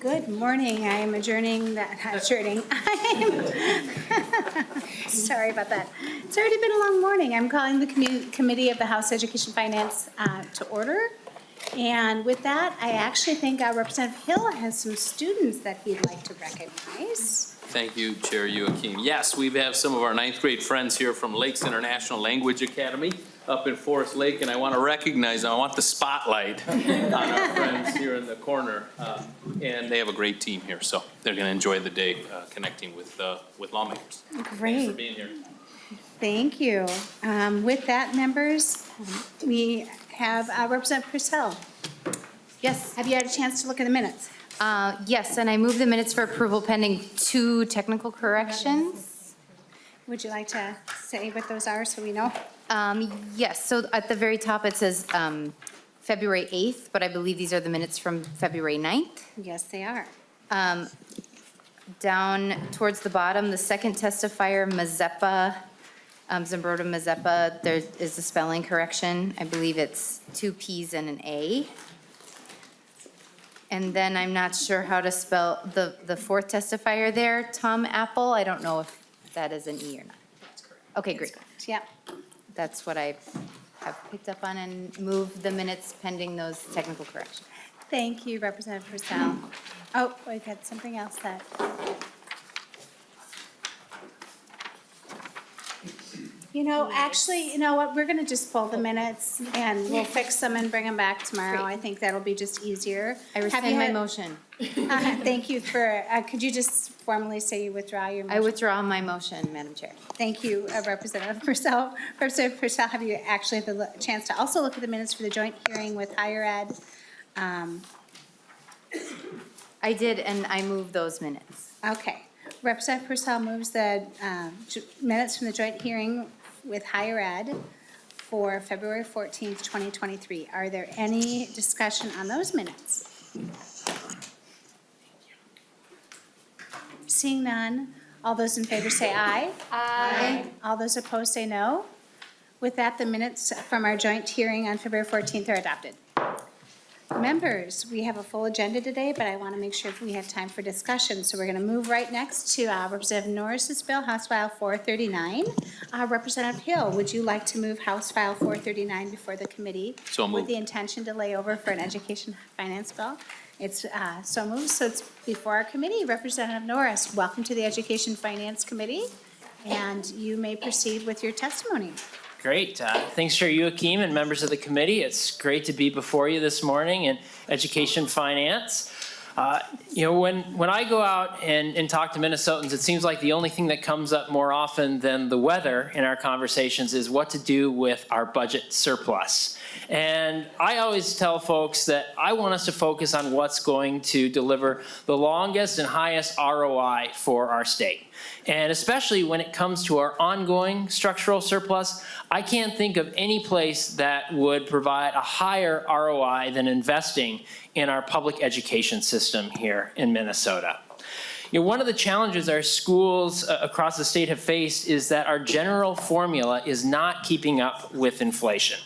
Good morning. I am adjourning that, sorry about that. It's already been a long morning. I'm calling the Committee of the House Education Finance to order. And with that, I actually think Representative Hill has some students that he'd like to recognize. Thank you, Chair Youakim. Yes, we have some of our 9th grade friends here from Lakes International Language Academy up in Forest Lake, and I want to recognize them. I want the spotlight on our friends here in the corner. And they have a great team here, so they're going to enjoy the day connecting with lawmakers. Great. Thanks for being here. Thank you. With that, members, we have Representative Purcell. Yes. Have you had a chance to look at the minutes? Yes, and I move the minutes for approval pending 2 technical corrections. Would you like to say what those are so we know? Yes, so at the very top it says February 8th, but I believe these are the minutes from February 9th. Yes, they are. Down towards the bottom, the second testifier, Mazeppa, Zambroda Mazeppa, there is a spelling correction. I believe it's 2 P's and an A. And then I'm not sure how to spell the fourth testifier there, Tom Apple. I don't know if that is an E or not. That's correct. Okay, great. Yep. That's what I have picked up on and move the minutes pending those technical corrections. Thank you, Representative Purcell. Oh, we got something else that. You know, actually, you know what, we're gonna just pull the minutes and we'll fix them and bring them back tomorrow. Great. I think that'll be just easier. I Have you rescind my had- motion. Thank you for, could you just formally say you withdraw your motion? I withdraw my motion, Madam Chair. Thank you, Representative Purcell. Representative Purcell, have you actually had the chance to also look at the minutes for the joint hearing with higher ed? I did, and I move those minutes. Okay. Representative Purcell moves the minutes from the joint hearing with higher ed for February 14th, 2023. Are there any discussion on those minutes? Seeing none, all those in favor say aye. Aye. All those opposed say no. With that, the minutes from our joint hearing on February 14th are adopted. Members, we have a full agenda today, but I want to make sure we have time for discussion. So we're going to move right next to Representative Norris's bill, House File 439. Representative Hill, would you like to move House File 439 before the committee? So moved. With the intention to lay over for an education finance bill? It's so moved, so it's before our committee. Representative Norris, welcome to the Education Finance Committee, and you may proceed with your testimony. Great. Thanks, Chair Youakim and members of the committee. It's great to be before you this morning in education finance. You know, when I go out and talk to Minnesotans, it seems like the only thing that comes up more often than the weather in our conversations is what to do with our budget surplus. And I always tell folks that I want us to focus on what's going to deliver the longest and highest ROI for our state. And especially when it comes to our ongoing structural surplus, I can't think of any place that would provide a higher ROI than investing in our public education system here in Minnesota. You know, one of the challenges our schools across the state have faced is that our general formula is not keeping up with inflation.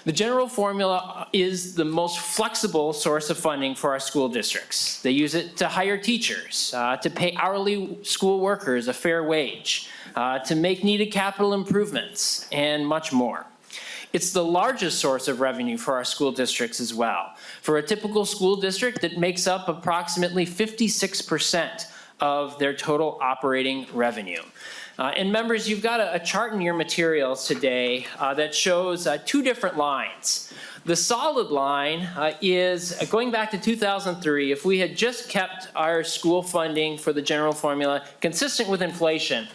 The general formula is the most flexible source of funding for our school districts. They use it to hire teachers, to pay hourly school workers a fair wage, to make needed capital improvements, and much more. It's the largest source of revenue for our school districts as well. For a typical school district, it makes up approximately 56% of their total operating revenue. And members, you've got a chart in your materials today that shows 2 different lines. The solid line is going back to 2003. If we had just kept our school funding for the general formula consistent with inflation,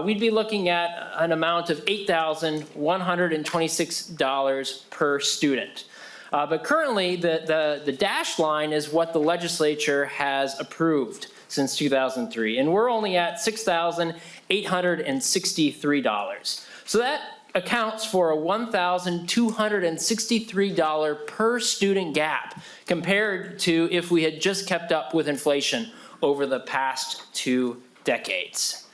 we'd be looking at an amount of $8,126 per student. But currently, the dashed line is what the legislature has approved since 2003, and we're only at $6,863. So that accounts for a $1,263 per student gap compared to if we had just kept up with inflation over the past 2 decades.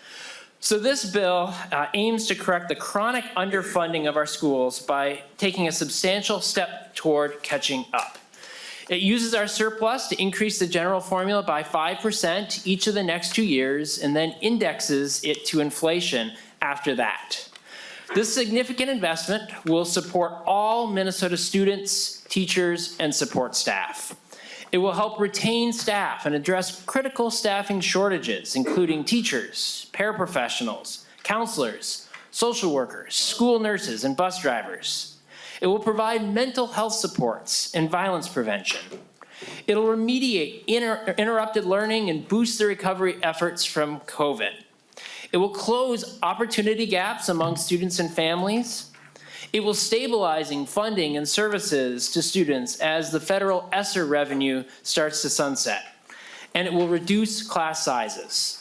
So this bill aims to correct the chronic underfunding of our schools by taking a substantial step toward catching up. It uses our surplus to increase the general formula by 5% each of the next 2 years and then indexes it to inflation after that. This significant investment will support all Minnesota students, teachers, and support staff. It will help retain staff and address critical staffing shortages, including teachers, paraprofessionals, counselors, social workers, school nurses, and bus drivers. It will provide mental health supports and violence prevention. It'll remediate interrupted learning and boost the recovery efforts from COVID. It will close opportunity gaps among students and families. It will stabilize funding and services to students as the federal ESSER revenue starts to sunset. And it will reduce class sizes.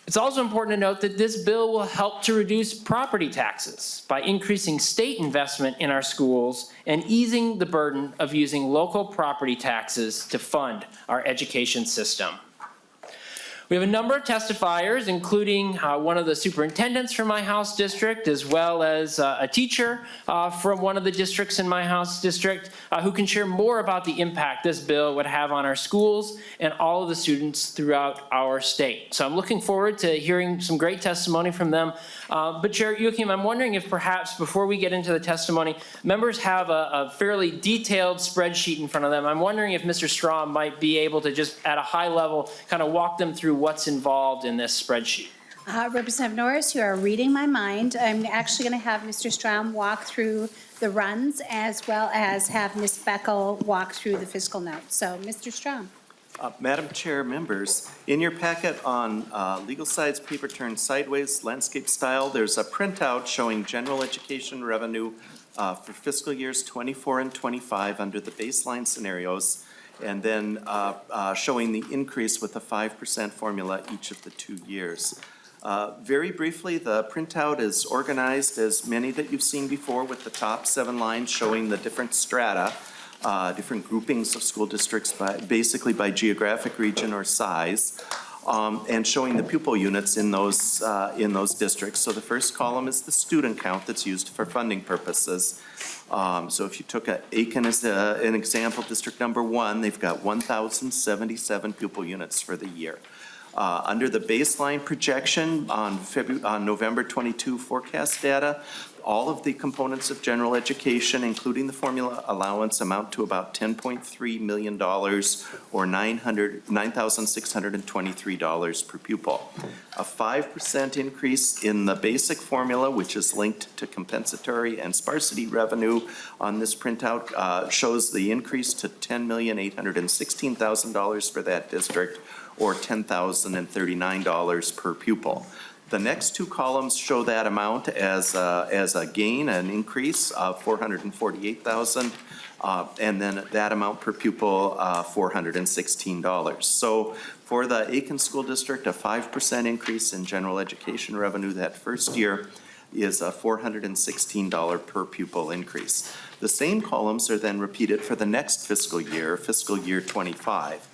It's also important to note that this bill will help to reduce property taxes by increasing state investment in our schools and easing the burden of using local property taxes to fund our education system. We have a number of testifiers, including one of the superintendents from my House district, as well as a teacher from one of the districts in my House district, who can share more about the impact this bill would have on our schools and all of the students throughout our state. So I'm looking forward to hearing some great testimony from them. But Chair Youakim, I'm wondering if perhaps before we get into the testimony, members have a fairly detailed spreadsheet in front of them. I'm wondering if Mr. Strom might be able to just at a high level kind of walk them through what's involved in this spreadsheet. Representative Norris, you are reading my mind. I'm actually going to have Mr. Strom walk through the runs as well as have Ms. Beckel walk through the fiscal notes. So, Mr. Strom. Madam Chair, members, in your packet on legal sides, paper turned sideways, landscape style, there's a printout showing general education revenue for fiscal years 24 and 25 under the baseline scenarios, and then showing the increase with a 5% formula each of the 2 years. Very briefly, the printout is organized as many that you've seen before, with the top 7 lines showing the different strata, different groupings of school districts basically by geographic region or size, and showing the pupil units in those districts. So the first column is the student count that's used for funding purposes. So if you took Acomb as an example, district number 1, they've got 1,077 pupil units for the year. Under the baseline projection on November 22 forecast data, all of the components of general education, including the formula allowance, amount to about $10.3 million or $9,623 per pupil. A 5% increase in the basic formula, which is linked to compensatory and sparsity revenue on this printout, shows the increase to $10,816,000 for that district, or $10,039 per pupil. The next 2 columns show that amount as a gain, an increase of $448,000, and then that amount per pupil, $416. So for the Acomb School District, a 5% increase in general education revenue that first year is a $416 per pupil increase. The same columns are then repeated for the next fiscal year 25.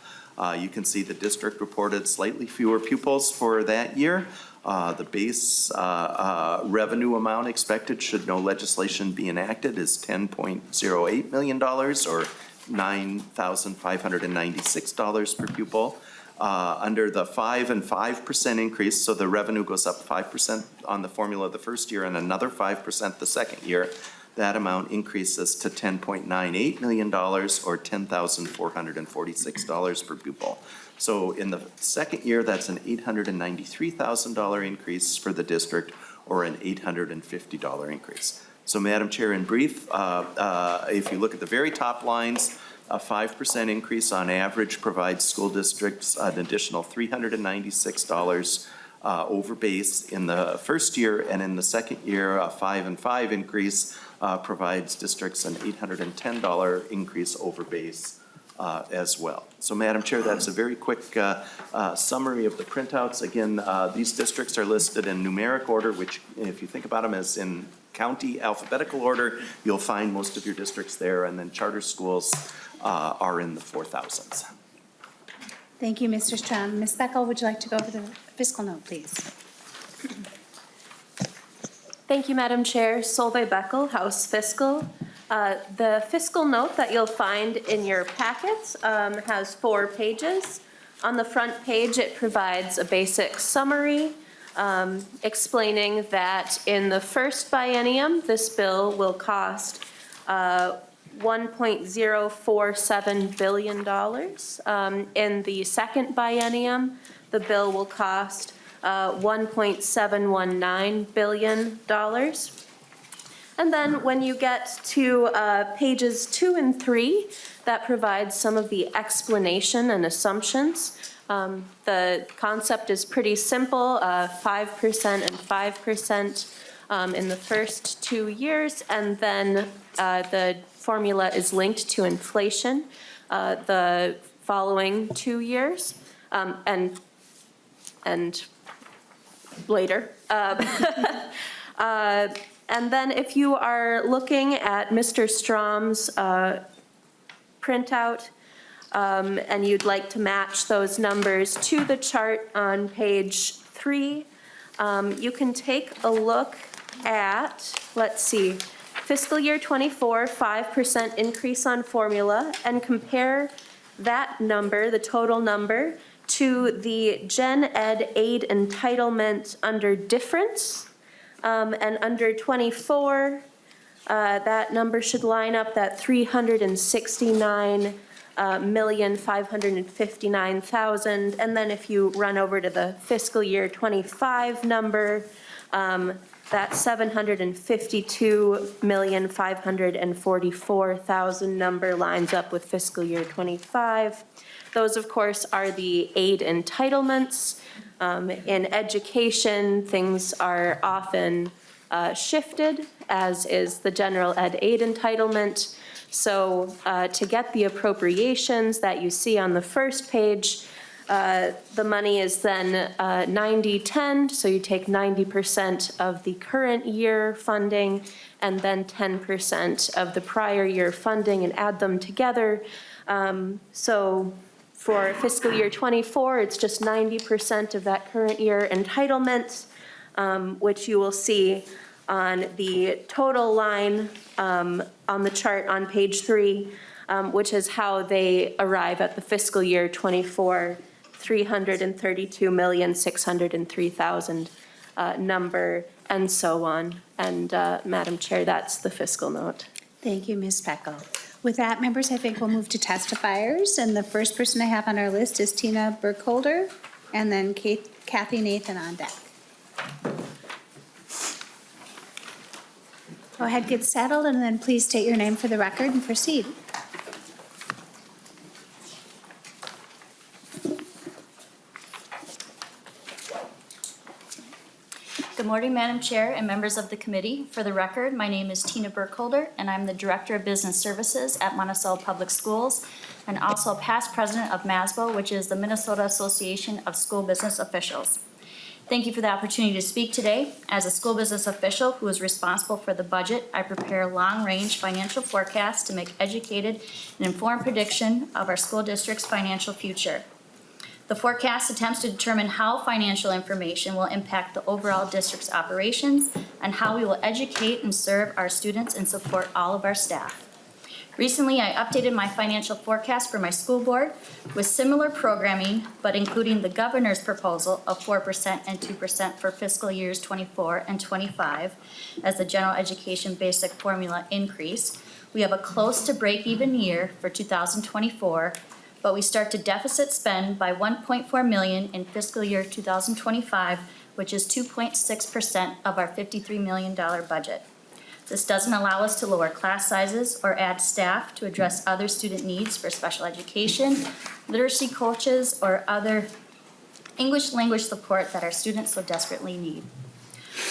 You can see the district reported slightly fewer pupils for that year. The base revenue amount expected, should no legislation be enacted, is $10.08 million, or $9,596 per pupil. Under the 5% and 5% increase, so the revenue goes up 5% on the formula the first year and another 5% the second year, that amount increases to $10.98 million, or $10,446 per pupil. So in the second year, that's an $893,000 increase for the district, or an $850 increase. So Madam Chair, in brief, if you look at the very top lines, a 5% increase on average provides school districts an additional $396 over base in the first year, and in the second year, a 5 and 5 increase provides districts an $810 increase over base as well. So Madam Chair, that's a very quick summary of the printouts. Again, these districts are listed in numeric order, which if you think about them as in county alphabetical order, you'll find most of your districts there, and then charter schools are in the 4,000s. Thank you, Mr. Strom. Ms. Beckel, would you like to go over the fiscal note, please? Thank you, Madam Chair. Solveig Beckel, House Fiscal. The fiscal note that you'll find in your packets has 4 pages. On the front page, it provides a basic summary explaining that in the first biennium, this bill will cost $1.047 billion. In the second biennium, the bill will cost $1.719 billion. And then when you get to pages 2 and 3, that provides some of the explanation and assumptions. The concept is pretty simple, 5% and 5% in the first 2 years, and then the formula is linked to inflation the following 2 years, and later. And then if you are looking at Mr. Strom's printout, and you'd like to match those numbers to the chart on page 3, you can take a look at, let's see, fiscal year 24, 5% increase on formula, and compare that number, the total number, to the Gen Ed aid entitlement under difference. And under 24, that number should line up at $369,559,000. And then if you run over to the fiscal year 25 number, that $752,544,000 number lines up with fiscal year 25. Those, of course, are the aid entitlements. In education, things are often shifted, as is the general ed aid entitlement. So to get the appropriations that you see on the first page, the money is then 90-10, so you take 90% of the current year funding and then 10% of the prior year funding and add them together. So for fiscal year 24, it's just 90% of that current year entitlement, which you will see on the total line on the chart on page 3, which is how they arrive at the fiscal year 24 $332,603,000 number, and so on. And Madam Chair, that's the fiscal note. Thank you, Ms. Peckel. With that, members, I think we'll move to testifiers, and the first person I have on our list is Tina Burkholder, and then Kathy Nathan on deck. Go ahead, get settled, and then please state your name for the record and proceed. Good morning, Madam Chair and members of the committee. For the record, my name is Tina Burkholder, and I'm the Director of Business Services at Monticello Public Schools, and also past president of MASBO, which is the Minnesota Association of School Business Officials. Thank you for the opportunity to speak today. As a school business official who is responsible for the budget, I prepare long-range financial forecasts to make educated and informed prediction of our school district's financial future. The forecast attempts to determine how financial information will impact the overall district's operations and how we will educate and serve our students and support all of our staff. Recently, I updated my financial forecast for my school board with similar programming, but including the governor's proposal of 4% and 2% for fiscal years 24 and 25 as the general education basic formula increase. We have a close to break-even year for 2024, but we start to deficit spend by $1.4 million in fiscal year 2025, which is 2.6% of our $53 million budget. This doesn't allow us to lower class sizes or add staff to address other student needs for special education, literacy coaches, or other English language support that our students so desperately need.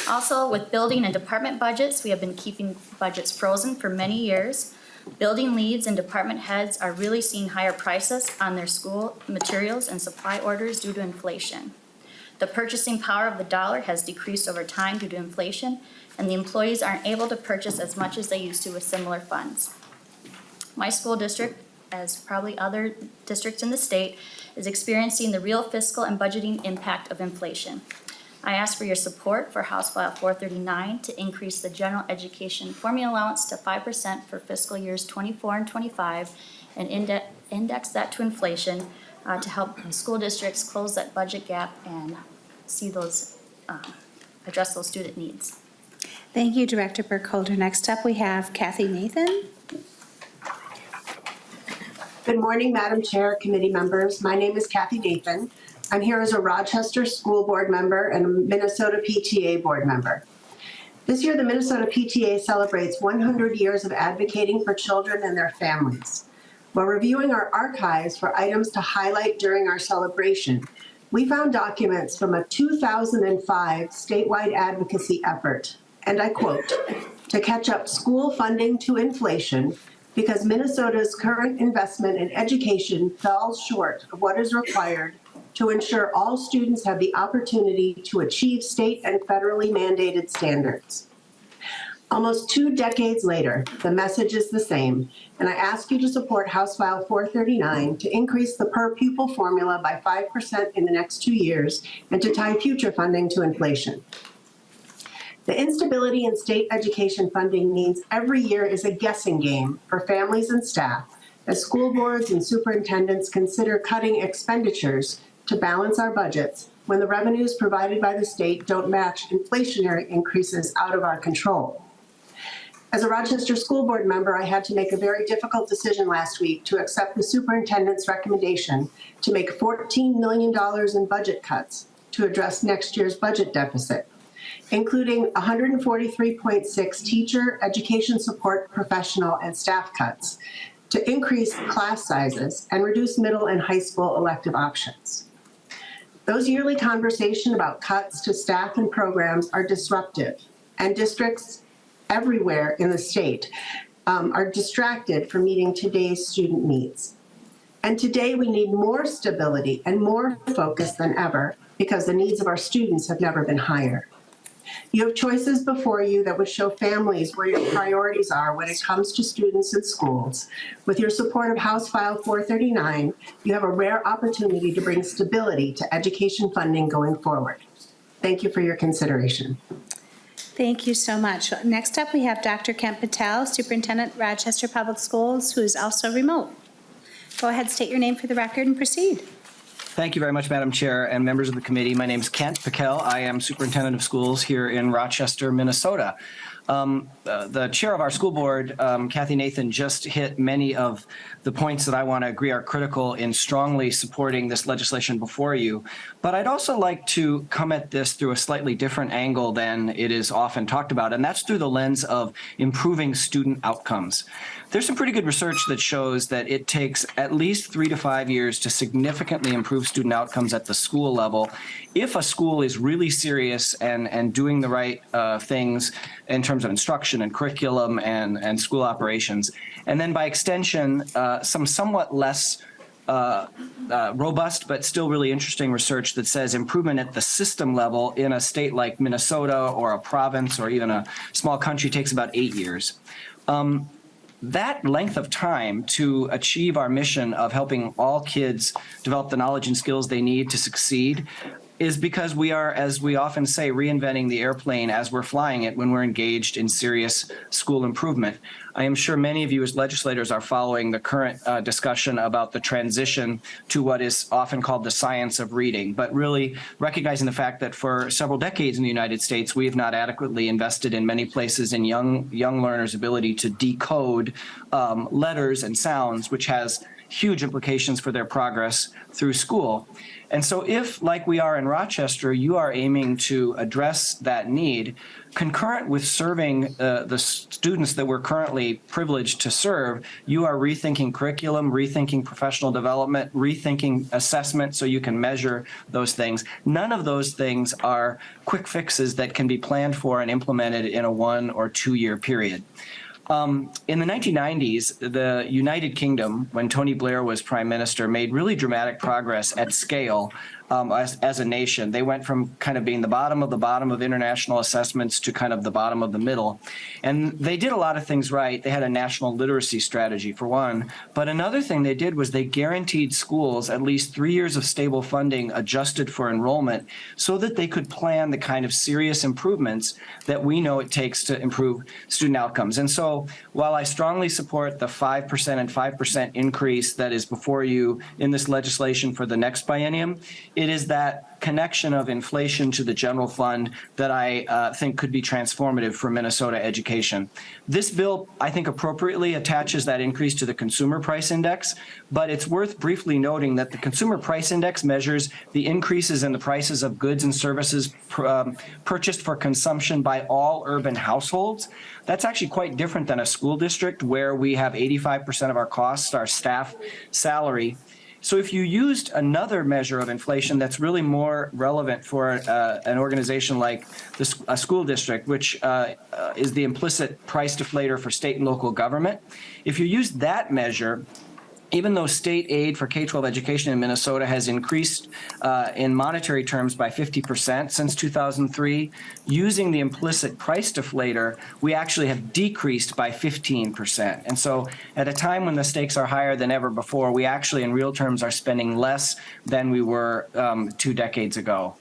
Also, with building and department budgets, we have been keeping budgets frozen for many years. Building leads and department heads are really seeing higher prices on their school materials and supply orders due to inflation. The purchasing power of the dollar has decreased over time due to inflation, and the employees aren't able to purchase as much as they used to with similar funds. My school district, as probably other districts in the state, is experiencing the real fiscal and budgeting impact of inflation. I ask for your support for House File 439 to increase the general education formula allowance to 5% for fiscal years 24 and 25 and index that to inflation to help school districts close that budget gap and see those, address those student needs. Thank you, Director Burkholder. Next up, we have Kathy Nathan. Good morning, Madam Chair, committee members. My name is Kathy Nathan. I'm here as a Rochester School Board member and a Minnesota PTA Board member. This year, the Minnesota PTA celebrates 100 years of advocating for children and their families. While reviewing our archives for items to highlight during our celebration, we found documents from a 2005 statewide advocacy effort, and I quote, "to catch up school funding to inflation because Minnesota's current investment in education falls short of what is required to ensure all students have the opportunity to achieve state and federally mandated standards." Almost 2 decades later, the message is the same, and I ask you to support House File 439 to increase the per pupil formula by 5% in the next 2 years and to tie future funding to inflation. The instability in state education funding means every year is a guessing game for families and staff as school boards and superintendents consider cutting expenditures to balance our budgets when the revenues provided by the state don't match inflationary increases out of our control. As a Rochester School Board member, I had to make a very difficult decision last week to accept the superintendent's recommendation to make $14 million in budget cuts to address next year's budget deficit, including 143.6 teacher, education support professional, and staff cuts to increase class sizes and reduce middle and high school elective options. Those yearly conversations about cuts to staff and programs are disruptive, and districts everywhere in the state are distracted from meeting today's student needs. And today we need more stability and more focus than ever because the needs of our students have never been higher. You have choices before you that would show families where your priorities are when it comes to students and schools. With your support of House File 439, you have a rare opportunity to bring stability to education funding going forward. Thank you for your consideration. Thank you so much. Next up, we have Dr. Kent Patel, Superintendent, Rochester Public Schools, who is also remote. Go ahead, state your name for the record and proceed. Thank you very much, Madam Chair and members of the committee. My name is Kent Patel. I am Superintendent of Schools here in Rochester, Minnesota. The chair of our school board, Kathy Nathan, just hit many of the points that I want to agree are critical in strongly supporting this legislation before you. But I'd also like to come at this through a slightly different angle than it is often talked about, and that's through the lens of improving student outcomes. There's some pretty good research that shows that it takes at least 3 to 5 years to significantly improve student outcomes at the school level if a school is really serious and doing the right things in terms of instruction and curriculum and school operations. And then by extension, some somewhat less robust but still really interesting research that says improvement at the system level in a state like Minnesota or a province or even a small country takes about 8 years. That length of time to achieve our mission of helping all kids develop the knowledge and skills they need to succeed is because we are, as we often say, reinventing the airplane as we're flying it when we're engaged in serious school improvement. I am sure many of you as legislators are following the current discussion about the transition to what is often called the science of reading, but really recognizing the fact that for several decades in the United States, we have not adequately invested in many places in young learners' ability to decode letters and sounds, which has huge implications for their progress through school. And so if, like we are in Rochester, you are aiming to address that need, concurrent with serving the students that we're currently privileged to serve, you are rethinking curriculum, rethinking professional development, rethinking assessment so you can measure those things. None of those things are quick fixes that can be planned for and implemented in a 1 or 2 year period. In the 1990s, the United Kingdom, when Tony Blair was prime minister, made really dramatic progress at scale as a nation. They went from kind of being the bottom of international assessments to kind of the bottom of the middle. And they did a lot of things right. They had a national literacy strategy, for one. But another thing they did was they guaranteed schools at least 3 years of stable funding adjusted for enrollment so that they could plan the kind of serious improvements that we know it takes to improve student outcomes. And so while I strongly support the 5% and 5% increase that is before you in this legislation for the next biennium, it is that connection of inflation to the general fund that I think could be transformative for Minnesota education. This bill, I think, appropriately attaches that increase to the Consumer Price Index, but it's worth briefly noting that the Consumer Price Index measures the increases in the prices of goods and services purchased for consumption by all urban households. That's actually quite different than a school district where we have 85% of our costs, our staff salary. So if you used another measure of inflation that's really more relevant for an organization like a school district, which is the implicit price deflator for state and local government, if you use that measure, even though state aid for K-12 education in Minnesota has increased in monetary terms by 50% since 2003, using the implicit price deflator, we actually have decreased by 15%. And so at a time when the stakes are higher than ever before, we actually in real terms are spending less than we were 2 decades ago.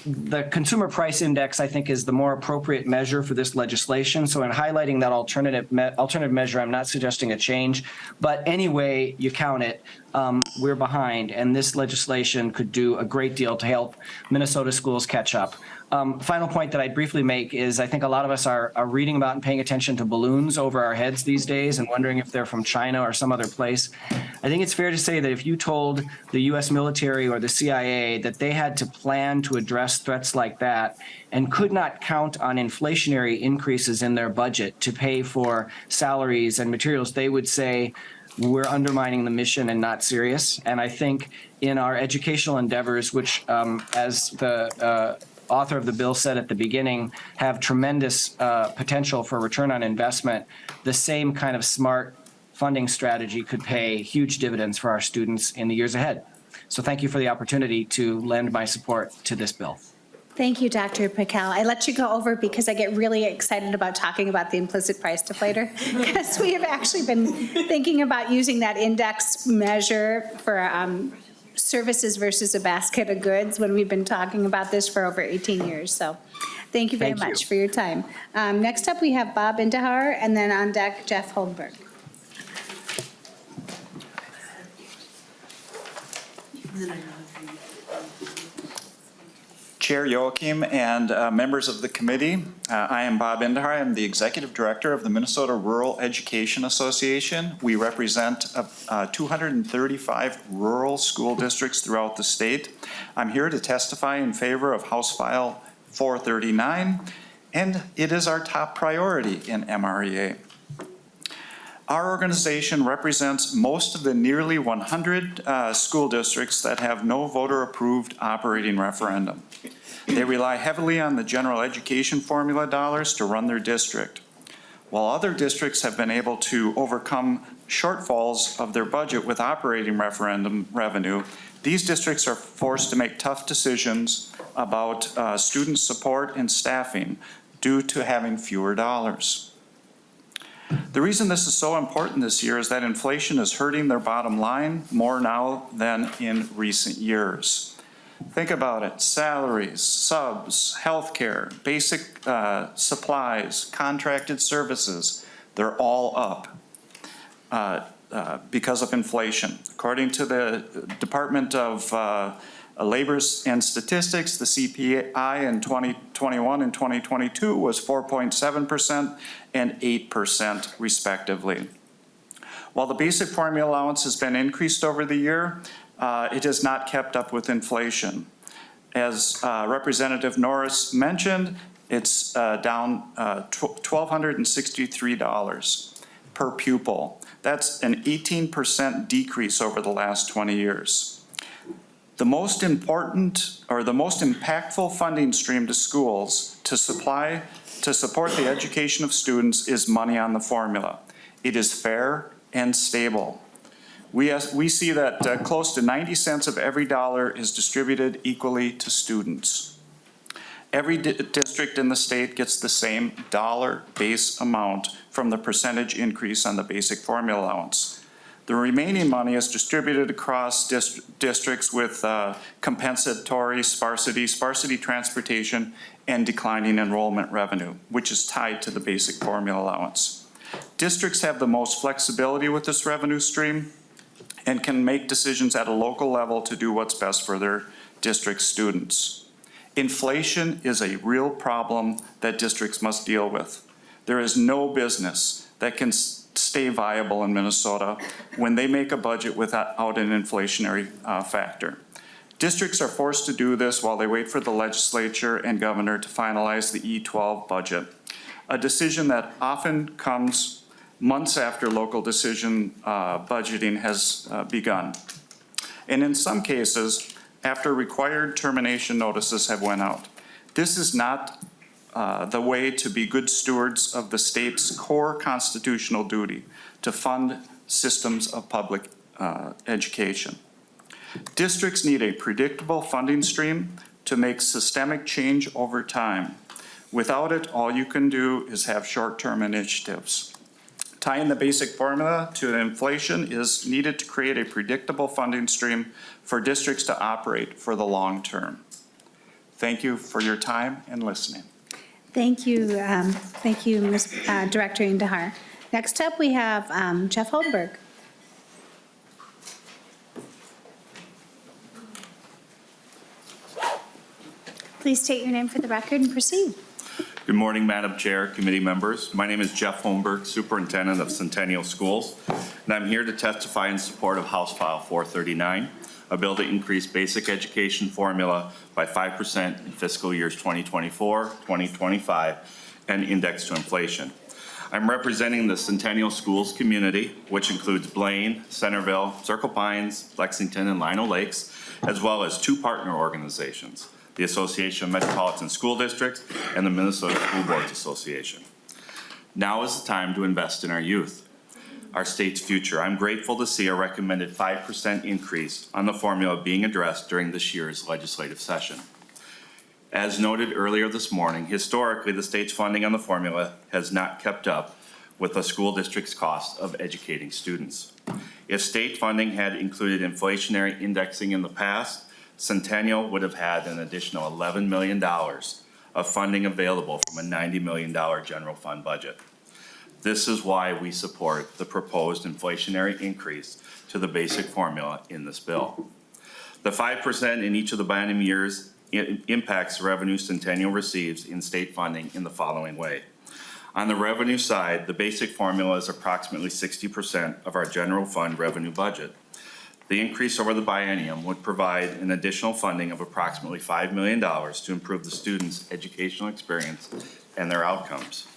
The Consumer Price Index, I think, is the more appropriate measure for this legislation. So in highlighting that alternative measure, I'm not suggesting a change. But any way you count it, we're behind. And this legislation could do a great deal to help Minnesota schools catch up. Final point that I'd briefly make is I think a lot of us are reading about and paying attention to balloons over our heads these days and wondering if they're from China or some other place. I think it's fair to say that if you told the U.S. military or the CIA that they had to plan to address threats like that and could not count on inflationary increases in their budget to pay for salaries and materials, they would say, we're undermining the mission and not serious. And I think in our educational endeavors, which as the author of the bill said at the beginning, have tremendous potential for return on investment, the same kind of smart funding strategy could pay huge dividends for our students in the years ahead. So thank you for the opportunity to lend my support to this bill. Thank you, Dr. Pickell. I let you go over because I get really excited about talking about the implicit price deflator, because we have actually been thinking about using that index measure for services versus a basket of goods when we've been talking about this for over 18 years. So thank you very much for your time. Next up, we have Bob Indahar, and then on deck, Jeff Holdberg. Chair Youakim and members of the committee, I am Bob Indahar. I am the Executive Director of the Minnesota Rural Education Association. We represent 235 rural school districts throughout the state. I'm here to testify in favor of House File 439, and it is our top priority in MREA. Our organization represents most of the nearly 100 school districts that have no voter-approved operating referendum. They rely heavily on the general education formula dollars to run their district. While other districts have been able to overcome shortfalls of their budget with operating referendum revenue, these districts are forced to make tough decisions about student support and staffing due to having fewer dollars. The reason this is so important this year is that inflation is hurting their bottom line more now than in recent years. Think about it: salaries, subs, healthcare, basic supplies, contracted services, they're all up because of inflation. According to the Department of Labor and Statistics, the CPI in 2021 and 2022 was 4.7% and 8% respectively. While the basic formula allowance has been increased over the year, it has not kept up with inflation. As Representative Norris mentioned, it's down $1,263 per pupil. That's an 18% decrease over the last 20 years. The most important or the most impactful funding stream to schools to support the education of students is money on the formula. It is fair and stable. We see that close to 90 cents of every dollar is distributed equally to students. Every district in the state gets the same dollar base amount from the percentage increase on the basic formula allowance. The remaining money is distributed across districts with compensatory sparsity transportation, and declining enrollment revenue, which is tied to the basic formula allowance. Districts have the most flexibility with this revenue stream and can make decisions at a local level to do what's best for their district students. Inflation is a real problem that districts must deal with. There is no business that can stay viable in Minnesota when they make a budget without an inflationary factor. Districts are forced to do this while they wait for the legislature and governor to finalize the E-12 budget, a decision that often comes months after local decision budgeting has begun. And in some cases, after required termination notices have went out. This is not the way to be good stewards of the state's core constitutional duty to fund systems of public education. Districts need a predictable funding stream to make systemic change over time. Without it, all you can do is have short-term initiatives. Tying the basic formula to inflation is needed to create a predictable funding stream for districts to operate for the long term. Thank you for your time and listening. Thank you, Ms. Director Indahar. Next up, we have Jeff Holberg. Please state your name for the record and proceed. Good morning, Madam Chair, committee members. My name is Jeff Holmberg, Superintendent of Centennial Schools, and I'm here to testify in support of House File 439, a bill to increase basic education formula by 5% in fiscal years 2024, 2025, and index to inflation. I'm representing the Centennial Schools community, which includes Blaine, Centerville, Circle Pines, Lexington, and Lino Lakes, as well as two partner organizations, the Association of Metropolitan School Districts and the Minnesota School Boards Association. Now is the time to invest in our youth, our state's future. I'm grateful to see a recommended 5% increase on the formula being addressed during this year's legislative session. As noted earlier this morning, historically, the state's funding on the formula has not kept up with the school district's cost of educating students. If state funding had included inflationary indexing in the past, Centennial would have had an additional $11 million of funding available from a $90 million general fund budget. This is why we support the proposed inflationary increase to the basic formula in this bill. The 5% in each of the biennium years impacts the revenue Centennial receives in state funding in the following way. On the revenue side, the basic formula is approximately 60% of our general fund revenue budget. The increase over the biennium would provide an additional funding of approximately $5 million to improve the students' educational experience and their outcomes.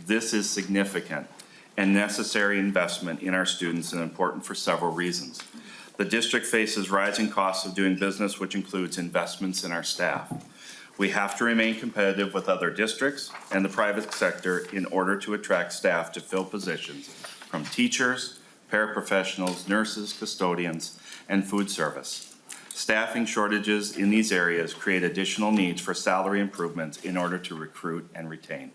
This is significant and necessary investment in our students and important for several reasons. The district faces rising costs of doing business, which includes investments in our staff. We have to remain competitive with other districts and the private sector in order to attract staff to fill positions from teachers, paraprofessionals, nurses, custodians, and food service. Staffing shortages in these areas create additional needs for salary improvements in order to recruit and retain.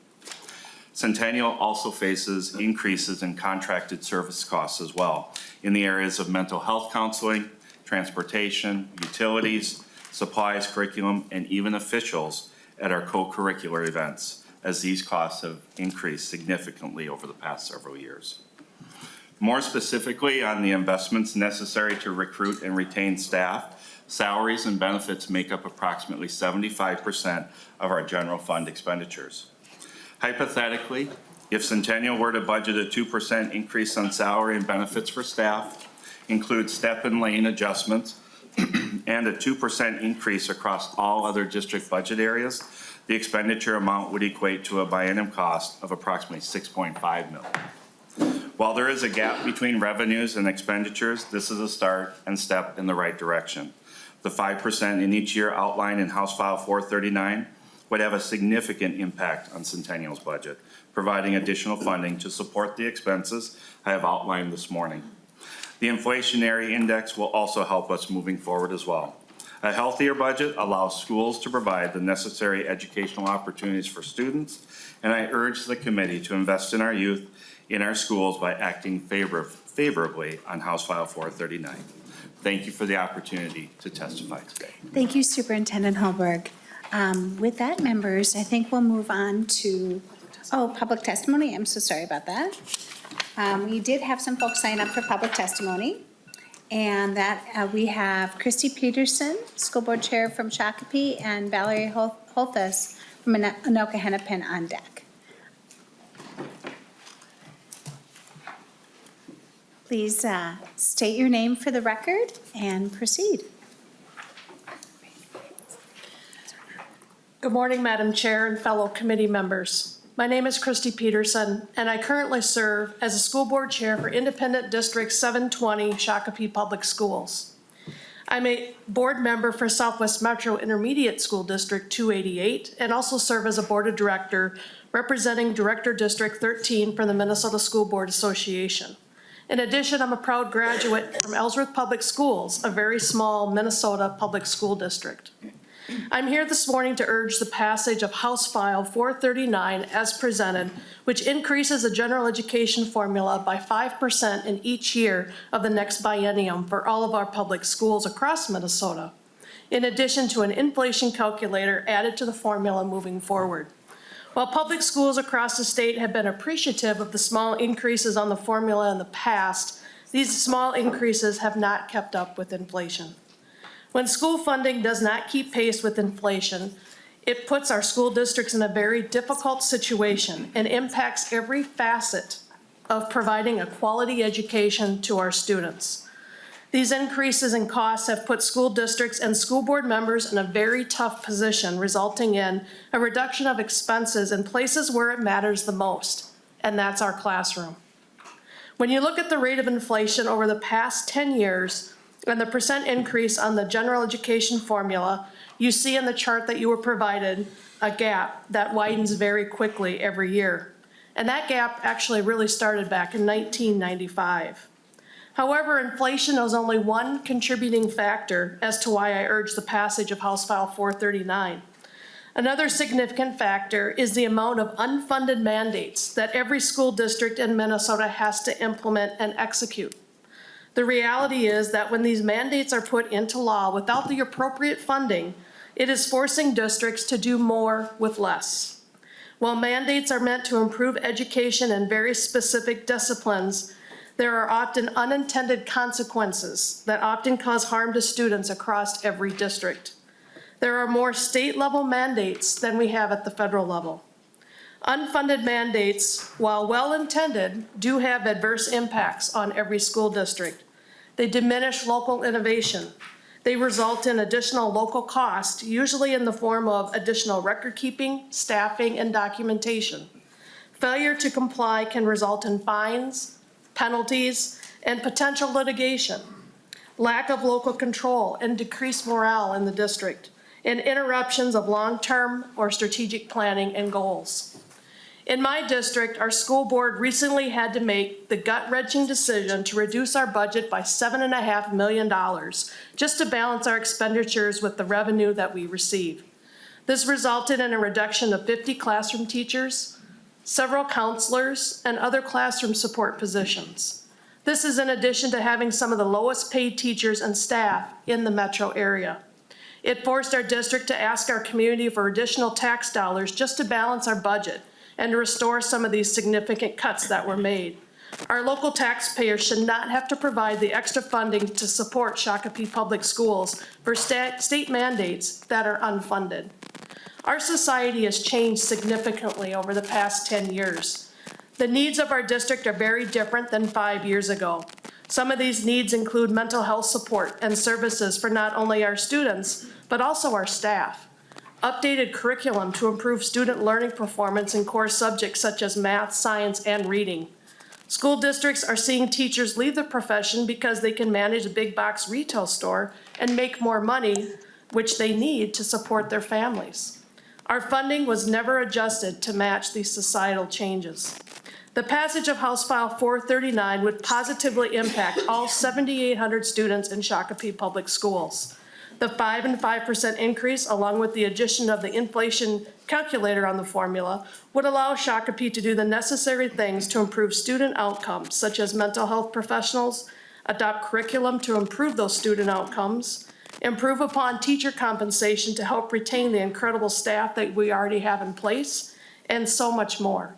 Centennial also faces increases in contracted service costs as well in the areas of mental health counseling, transportation, utilities, supplies, curriculum, and even officials at our co-curricular events, as these costs have increased significantly over the past several years. More specifically, on the investments necessary to recruit and retain staff, salaries and benefits make up approximately 75% of our general fund expenditures. Hypothetically, if Centennial were to budget a 2% increase on salary and benefits for staff, include step and lane adjustments, and a 2% increase across all other district budget areas, the expenditure amount would equate to a biennium cost of approximately $6.5 million. While there is a gap between revenues and expenditures, this is a start and step in the right direction. The 5% in each year outlined in House File 439 would have a significant impact on Centennial's budget, providing additional funding to support the expenses I have outlined this morning. The inflationary index will also help us moving forward as well. A healthier budget allows schools to provide the necessary educational opportunities for students, and I urge the committee to invest in our youth in our schools by acting favorably on House File 439. Thank you for the opportunity to testify today. Thank you, Superintendent Holberg. With that, members, I think we'll move on to, public testimony. I'm so sorry about that. We did have some folks sign up for public testimony. And that we have Christy Peterson, School Board Chair from Shakopee, and Valerie Holthus from Anoka Hennepin on deck. Please state your name for the record and proceed. Good morning, Madam Chair and fellow committee members. My name is Christy Peterson, and I currently serve as a school board chair for Independent District 720 Shakopee Public Schools. I'm a board member for Southwest Metro Intermediate School District 288 and also serve as a board of director representing Director District 13 for the Minnesota School Board Association. In addition, I'm a proud graduate from Ellsworth Public Schools, a very small Minnesota public school district. I'm here this morning to urge the passage of House File 439 as presented, which increases the general education formula by 5% in each year of the next biennium for all of our public schools across Minnesota, in addition to an inflation calculator added to the formula moving forward. While public schools across the state have been appreciative of the small increases on the formula in the past, these small increases have not kept up with inflation. When school funding does not keep pace with inflation, it puts our school districts in a very difficult situation and impacts every facet of providing a quality education to our students. These increases in costs have put school districts and school board members in a very tough position, resulting in a reduction of expenses in places where it matters the most, and that's our classroom. When you look at the rate of inflation over the past 10 years, and the percent increase on the general education formula, you see in the chart that you were provided a gap that widens very quickly every year. And that gap actually really started back in 1995. However, inflation is only one contributing factor as to why I urge the passage of House File 439. Another significant factor is the amount of unfunded mandates that every school district in Minnesota has to implement and execute. The reality is that when these mandates are put into law without the appropriate funding, it is forcing districts to do more with less. While mandates are meant to improve education in very specific disciplines, there are often unintended consequences that often cause harm to students across every district. There are more state-level mandates than we have at the federal level. Unfunded mandates, while well-intended, do have adverse impacts on every school district. They diminish local innovation. They result in additional local cost, usually in the form of additional record keeping, staffing, and documentation. Failure to comply can result in fines, penalties, and potential litigation. Lack of local control and decreased morale in the district, and interruptions of long-term or strategic planning and goals. In my district, our school board recently had to make the gut-wrenching decision to reduce our budget by $7.5 million just to balance our expenditures with the revenue that we receive. This resulted in a reduction of 50 classroom teachers, several counselors, and other classroom support positions. This is in addition to having some of the lowest paid teachers and staff in the metro area. It forced our district to ask our community for additional tax dollars just to balance our budget and to restore some of these significant cuts that were made. Our local taxpayers should not have to provide the extra funding to support Shakopee Public Schools for state mandates that are unfunded. Our society has changed significantly over the past 10 years. The needs of our district are very different than 5 years ago. Some of these needs include mental health support and services for not only our students, but also our staff. Updated curriculum to improve student learning performance in core subjects such as math, science, and reading. School districts are seeing teachers leave the profession because they can manage a big box retail store and make more money, which they need to support their families. Our funding was never adjusted to match these societal changes. The passage of House File 439 would positively impact all 7,800 students in Shakopee Public Schools. The 5 and 5% increase, along with the addition of the inflation calculator on the formula, would allow Shakopee to do the necessary things to improve student outcomes, such as mental health professionals, adopt curriculum to improve those student outcomes, improve upon teacher compensation to help retain the incredible staff that we already have in place, and so much more.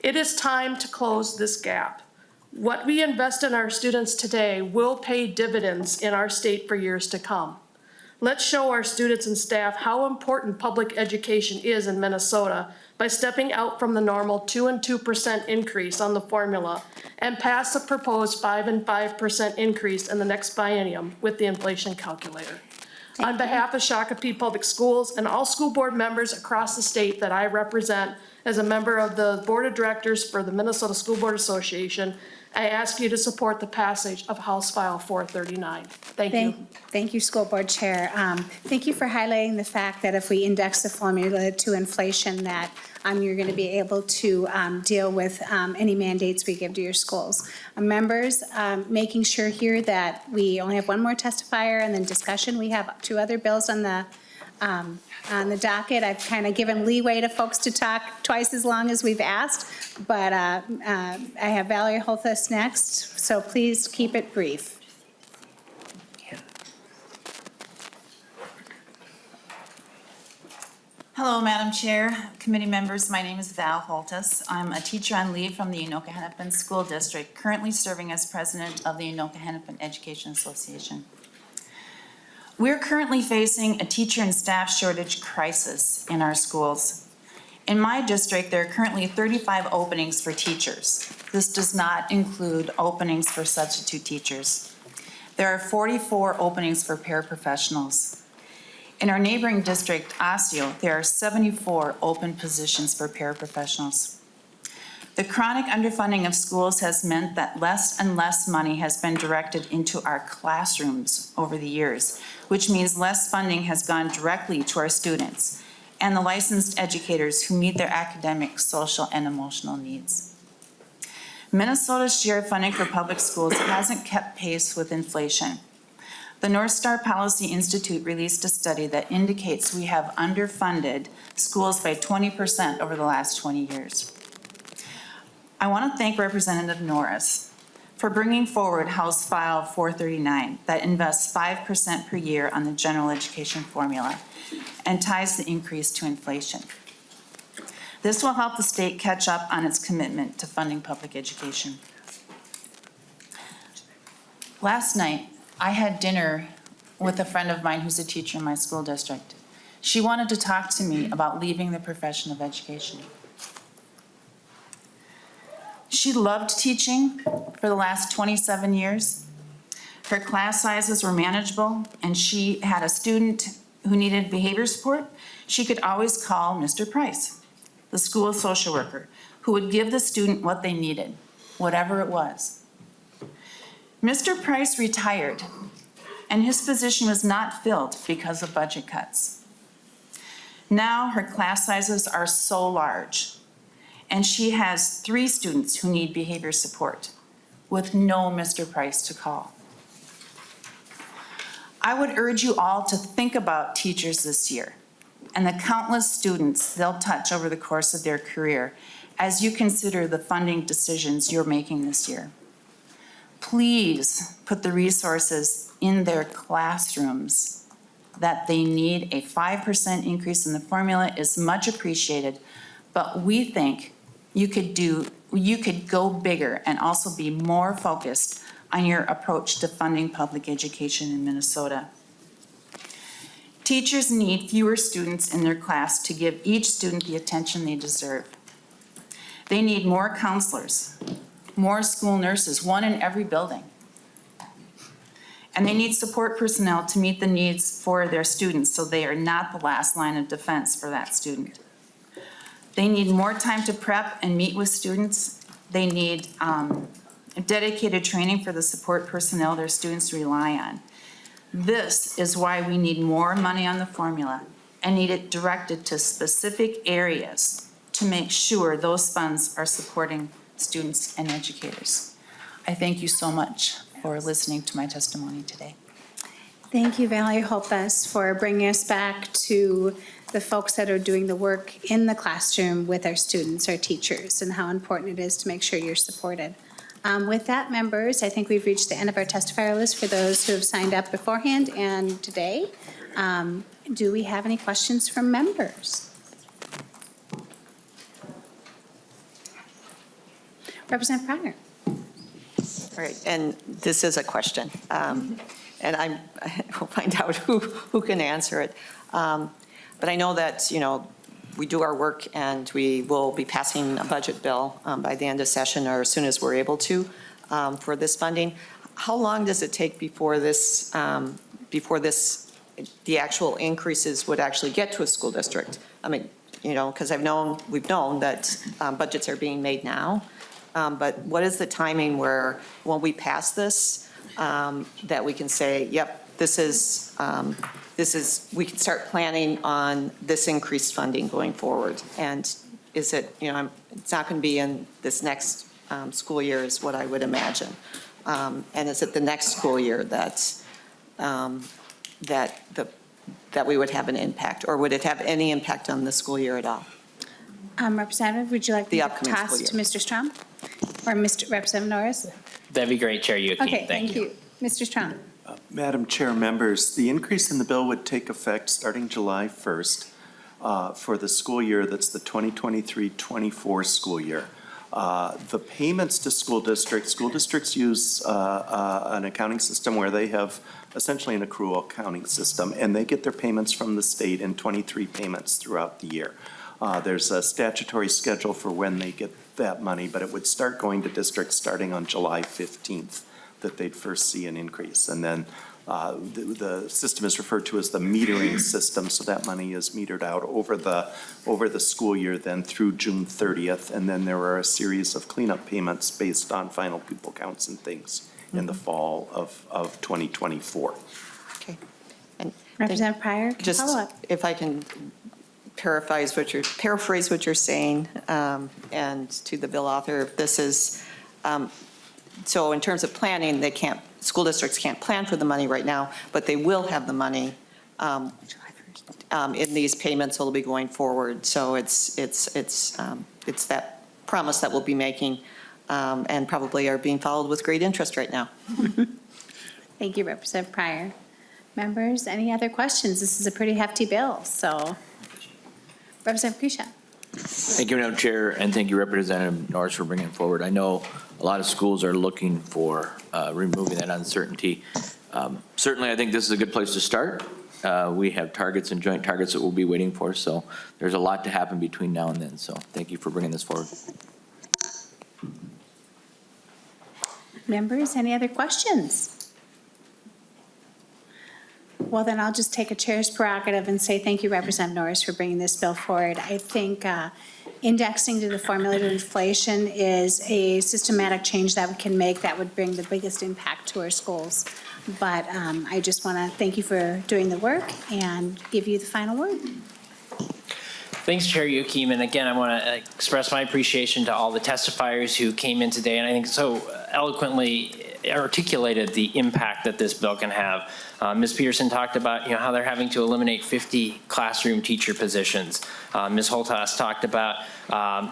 It is time to close this gap. What we invest in our students today will pay dividends in our state for years to come. Let's show our students and staff how important public education is in Minnesota by stepping out from the normal 2 and 2% increase on the formula and pass the proposed 5 and 5% increase in the next biennium with the inflation calculator. On behalf of Shakopee Public Schools and all school board members across the state that I represent as a member of the Board of Directors for the Minnesota School Board Association, I ask you to support the passage of House File 439. Thank you. Thank you, School Board Chair. Thank you for highlighting the fact that if we index the formula to inflation, that you're going to be able to deal with any mandates we give to your schools. Members, making sure here that we only have one more testifier and then discussion. We have 2 other bills on the docket. I've kind of given leeway to folks to talk twice as long as we've asked, but I have Valerie Holthus next, so please keep it brief. Hello, Madam Chair, committee members. My name is Val Holtus. I'm a teacher on leave from the Anoka-Hennepin School District, currently serving as president of the Anoka-Hennepin Education Association. We're currently facing a teacher and staff shortage crisis in our schools. In my district, there are currently 35 openings for teachers. This does not include openings for substitute teachers. There are 44 openings for paraprofessionals. In our neighboring district, Osseo, there are 74 open positions for paraprofessionals. The chronic underfunding of schools has meant that less and less money has been directed into our classrooms over the years, which means less funding has gone directly to our students and the licensed educators who meet their academic, social, and emotional needs. Minnesota's share of funding for public schools hasn't kept pace with inflation. The North Star Policy Institute released a study that indicates we have underfunded schools by 20% over the last 20 years. I want to thank Representative Norris for bringing forward House File 439 that invests 5% per year on the general education formula and ties the increase to inflation. This will help the state catch up on its commitment to funding public education. Last night, I had dinner with a friend of mine who's a teacher in my school district. She wanted to talk to me about leaving the profession of education. She loved teaching for the last 27 years. Her class sizes were manageable, and she had a student who needed behavior support. She could always call Mr. Price, the school social worker, who would give the student what they needed, whatever it was. Mr. Price retired, and his position was not filled because of budget cuts. Now her class sizes are so large, and she has 3 students who need behavior support with no Mr. Price to call. I would urge you all to think about teachers this year and the countless students they'll touch over the course of their career as you consider the funding decisions you're making this year. Please put the resources in their classrooms that they need. A 5% increase in the formula is much appreciated, but we think you could go bigger and also be more focused on your approach to funding public education in Minnesota. Teachers need fewer students in their class to give each student the attention they deserve. They need more counselors, more school nurses, 1 in every building. And they need support personnel to meet the needs for their students so they are not the last line of defense for that student. They need more time to prep and meet with students. They need dedicated training for the support personnel their students rely on. This is why we need more money on the formula and need it directed to specific areas to make sure those funds are supporting students, and educators. I thank you so much for listening to my testimony today. Thank you, Valerie Holthus, for bringing us back to the folks that are doing the work in the classroom with our students, our teachers, and how important it is to make sure you're supported. With that, members, I think we've reached the end of our testifier list for those who have signed up beforehand and today. Do we have any questions from members? Representative Pryor. All right, and this is a question, and we'll find out who can answer it. But I know that, we do our work and we will be passing a budget bill by the end of session or as soon as we're able to for this funding. How long does it take before the actual increases would actually get to a school district? I mean, because we've known that budgets are being made now. But what is the timing where, when we pass this, that we can say, yep, this is, we can start planning on this increased funding going forward? And is it, it's not going to be in this next school year is what I would imagine. And is it the next school year that we would have an impact, or would it have any impact on the school year at all? Representative, would you like The to upcoming toss school to Mr. Strom? Or Representative Norris? That'd be great, Chair Youakim. Okay, thank you. Mr. Strom? Madam Chair, members, the increase in the bill would take effect starting July 1st for the school year that's the 2023-24 school year. The payments to school districts use an accounting system where they have essentially an accrual accounting system, and they get their payments from the state in 23 payments throughout the year. There's a statutory schedule for when they get that money, but it would start going to districts starting on July 15th that they'd first see an increase. And then the system is referred to as the metering system, so that money is metered out over the school year then through June 30th. And then there are a series of cleanup payments based on final pupil counts and things in the fall of 2024. Okay. And Representative Pryor, can just follow up? if I can paraphrase what you're saying, and to the bill author, if this is, so in terms of planning, school districts can't plan for the money right now, but they will have the money in these payments that will be going forward. So it's that promise that we'll be making, and probably are being followed with great interest right now. Thank you, Representative Pryor. Members, any other questions? This is a pretty hefty bill, so. Representative Krisha. Thank you, Madam Chair, and thank you, Representative Norris, for bringing it forward. I know a lot of schools are looking for removing that uncertainty. Certainly, I think this is a good place to start. We have targets and joint targets that we'll be waiting for, so there's a lot to happen between now and then. So thank you for bringing this forward. Members, any other questions? Well, then I'll just take a chair's prerogative and say thank you, Representative Norris, for bringing this bill forward. I think indexing to the formula to inflation is a systematic change that we can make that would bring the biggest impact to our schools. But I just want to thank you for doing the work and give you the final word. Thanks, Chair Youakim. And again, I want to express my appreciation to all the testifiers who came in today, and I think so eloquently articulated the impact that this bill can have. Ms. Peterson talked about how they're having to eliminate 50 classroom teacher positions. Ms. Holthus talked about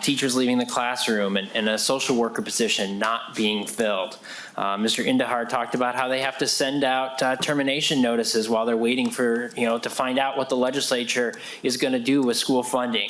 teachers leaving the classroom and a social worker position not being filled. Mr. Indahar talked about how they have to send out termination notices while they're waiting for, to find out what the legislature is going to do with school funding.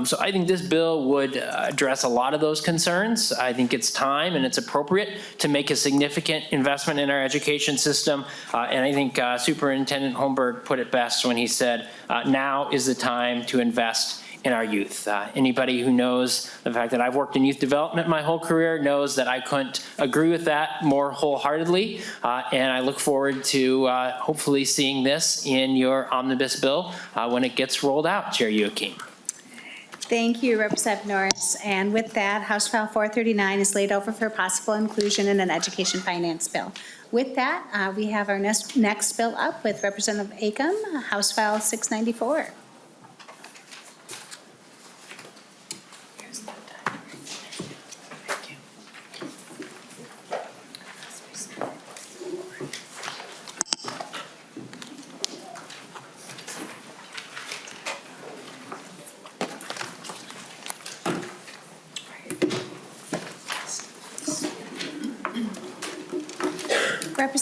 So I think this bill would address a lot of those concerns. I think it's time and it's appropriate to make a significant investment in our education system. And I think Superintendent Holmberg put it best when he said, now is the time to invest in our youth. Anybody who knows the fact that I've worked in youth development my whole career knows that I couldn't agree with that more wholeheartedly. And I look forward to hopefully seeing this in your omnibus bill when it gets rolled out, Chair Youakim. Thank you, Representative Norris. And with that, House File 439 is laid over for possible inclusion in an education finance bill. With that, we have our next bill up with Representative Acomb, House File 694.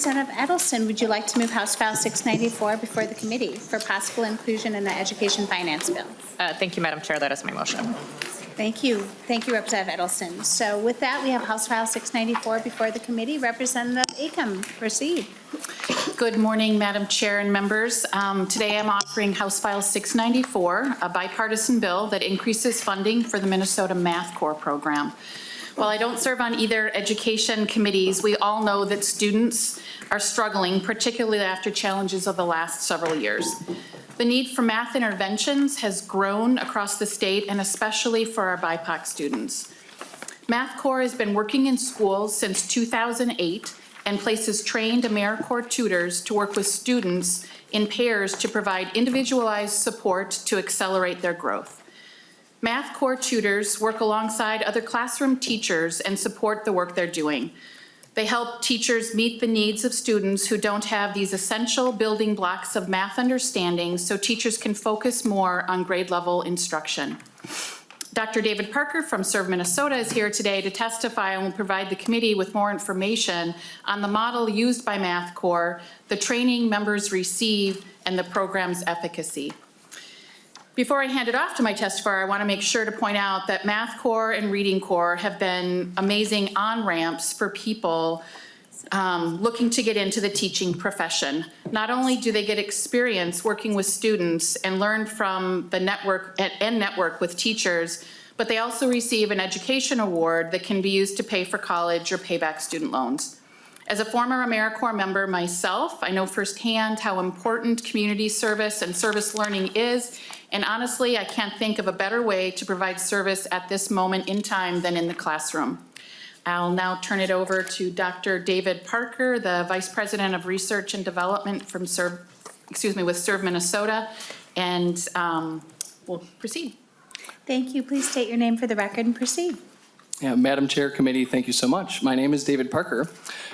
Representative Edelson, would you like to move House File 694 before the committee for possible inclusion in the education finance bill? Thank you, Madam Chair. That is my motion. Thank you. Thank you, Representative Edelson. So with that, we have House File 694 before the committee. Representative Acomb, proceed. Good morning, Madam Chair and members. Today I'm offering House File 694, a bipartisan bill that increases funding for the Minnesota Math Corps program. While I don't serve on either education committees, we all know that students are struggling, particularly after challenges of the last several years. The need for math interventions has grown across the state, and especially for our BIPOC students. Math Corps has been working in schools since 2008 and places trained AmeriCorps tutors to work with students in pairs to provide individualized support to accelerate their growth. Math Corps tutors work alongside other classroom teachers and support the work they're doing. They help teachers meet the needs of students who don't have these essential building blocks of math understanding, so teachers can focus more on grade level instruction. Dr. David Parker from Serve Minnesota is here today to testify and will provide the committee with more information on the model used by Math Corps, the training members receive, and the program's efficacy. Before I hand it off to my testifier, I want to make sure to point out that Math Corps and Reading Corps have been amazing on-ramps for people looking to get into the teaching profession. Not only do they get experience working with students and learn from the network and network with teachers, but they also receive an education award that can be used to pay for college or pay back student loans. As a former AmeriCorps member myself, I know firsthand how important community service and service learning is, and honestly, I can't think of a better way to provide service at this moment in time than in the classroom. I'll now turn it over to Dr. David Parker, the Vice President of Research and Development from with Serve Minnesota, and we'll proceed. Thank you. Please state your name for the record and proceed. Yeah, Madam Chair, Committee, thank you so much. My name is David Parker.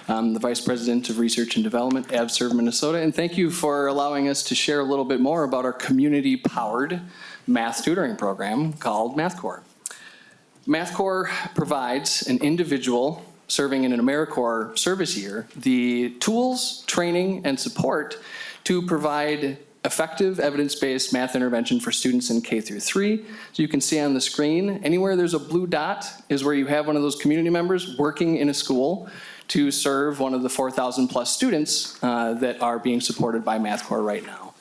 I'm the Vice President of Research and Development at Serve Minnesota, and thank you for allowing us to share a little bit more about our community-powered math tutoring program called Math Corps. Math Corps provides an individual serving in an AmeriCorps service year the tools, training, and support to provide effective evidence-based math intervention for students in K through 3. So you can see on the screen, anywhere there's a blue dot is where you have one of those community members working in a school to serve one of the 4,000 plus students that are being supported by Math Corps right now.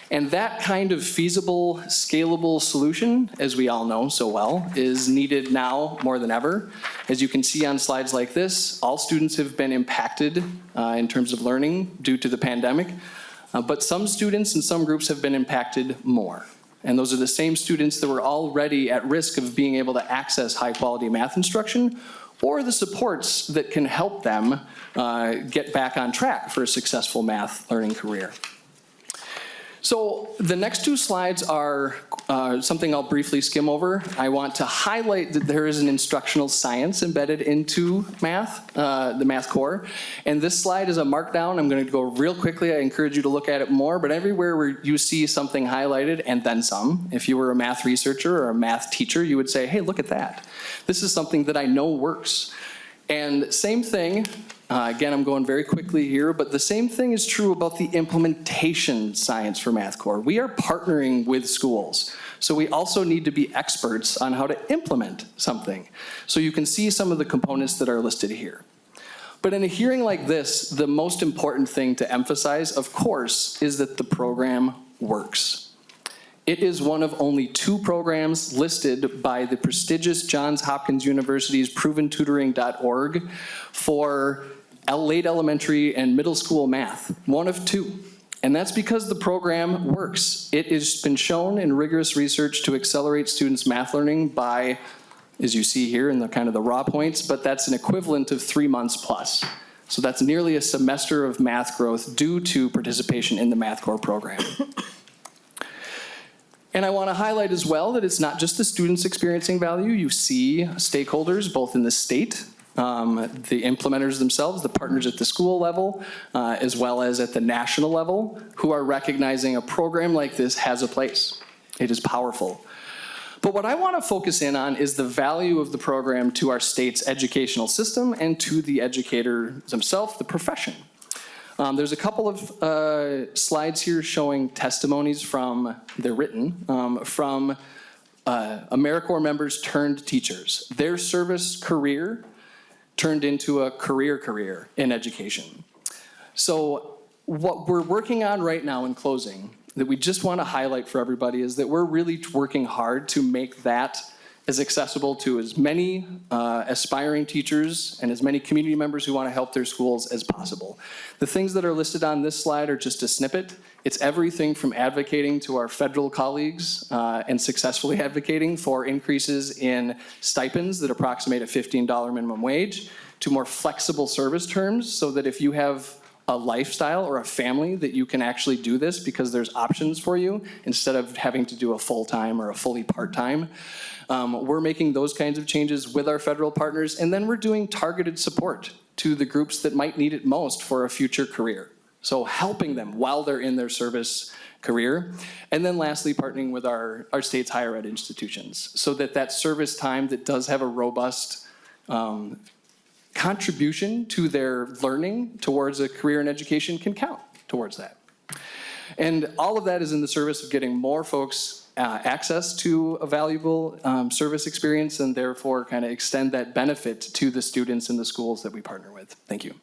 And that kind of feasible, scalable solution, as we all know so well, is needed now more than ever. As you can see on slides like this, all students have been impacted in terms of learning due to the pandemic. But some students and some groups have been impacted more. And those are the same students that were already at risk of being able to access high quality math instruction or the supports that can help them get back on track for a successful math learning career. So the next two slides are something I'll briefly skim over. I want to highlight that there is an instructional science embedded into math, the Math Corps. And this slide is a markdown. I'm going to go real quickly. I encourage you to look at it more, but everywhere where you see something highlighted and then some, if you were a math researcher or a math teacher, you would say, hey, look at that. This is something that I know works. And same thing, again, I'm going very quickly here, but the same thing is true about the implementation science for Math Corps. We are partnering with schools, so we also need to be experts on how to implement something. So you can see some of the components that are listed here. But in a hearing like this, the most important thing to emphasize, of course, is that the program works. It is one of only 2 programs listed by the prestigious Johns Hopkins University's proventutoring.org for late elementary and middle school math, one of 2. And that's because the program works. It has been shown in rigorous research to accelerate students' math learning by, as you see here in the kind of the raw points, but that's an equivalent of 3 months plus. So that's nearly a semester of math growth due to participation in the Math Corps program. And I want to highlight as well that it's not just the students experiencing value. You see stakeholders both in the state, the implementers themselves, the partners at the school level, as well as at the national level, who are recognizing a program like this has a place. It is powerful. But what I want to focus in on is the value of the program to our state's educational system and to the educator themselves, the profession. There's a couple of slides here showing testimonies they're written, from AmeriCorps members turned teachers. Their service career turned into a career in education. So what we're working on right now in closing that we just want to highlight for everybody is that we're really working hard to make that as accessible to as many aspiring teachers and as many community members who want to help their schools as possible. The things that are listed on this slide are just a snippet. It's everything from advocating to our federal colleagues and successfully advocating for increases in stipends that approximate a $15 minimum wage, to more flexible service terms so that if you have a lifestyle or a family that you can actually do this because there's options for you instead of having to do a full-time or a fully part-time. We're making those kinds of changes with our federal partners, and then we're doing targeted support to the groups that might need it most for a future career. So helping them while they're in their service career. And then lastly, partnering with our state's higher ed institutions so that that service time that does have a robust contribution to their learning towards a career in education can count towards that. And all of that is in the service of getting more folks access to a valuable service experience and therefore kind of extend that benefit to the students in the schools that we partner with. Thank you.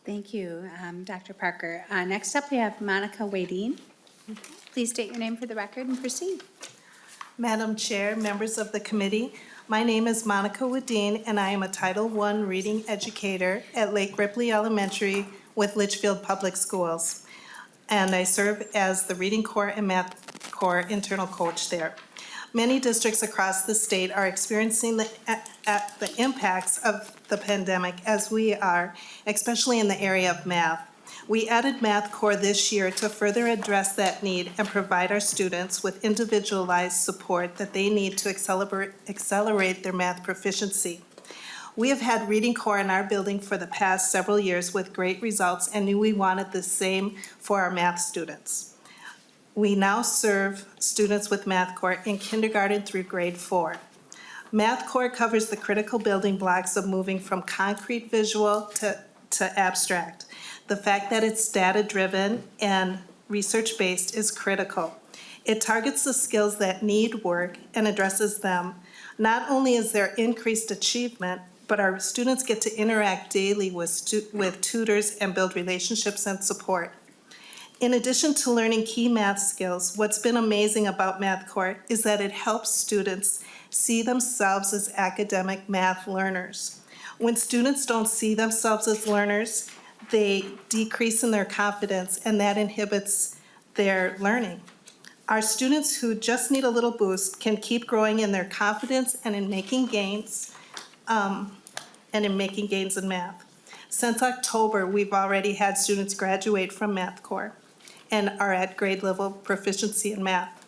Thank you, Dr. Parker. Next up, we have Monica Wadeen. Please state your name for the record and proceed. Madam Chair, members of the committee, my name is Monica Wadeen, and I am a Title I reading educator at Lake Ripley Elementary with Litchfield Public Schools. And I serve as the Reading Corps and Math Corps internal coach there. Many districts across the state are experiencing the impacts of the pandemic as we are, especially in the area of math. We added Math Corps this year to further address that need and provide our students with individualized support that they need to accelerate their math proficiency. We have had Reading Corps in our building for the past several years with great results and knew we wanted the same for our math students. We now serve students with Math Corps in kindergarten through grade 4. Math Corps covers the critical building blocks of moving from concrete visual to abstract. The fact that it's data-driven and research-based is critical. It targets the skills that need work and addresses them. Not only is there increased achievement, but our students get to interact daily with tutors and build relationships and support. In addition to learning key math skills, what's been amazing about Math Corps is that it helps students see themselves as academic math learners. When students don't see themselves as learners, they decrease in their confidence, and that inhibits their learning. Our students who just need a little boost can keep growing in their confidence and in making gains, in math. Since October, we've already had students graduate from Math Corps and are at grade level proficiency in math.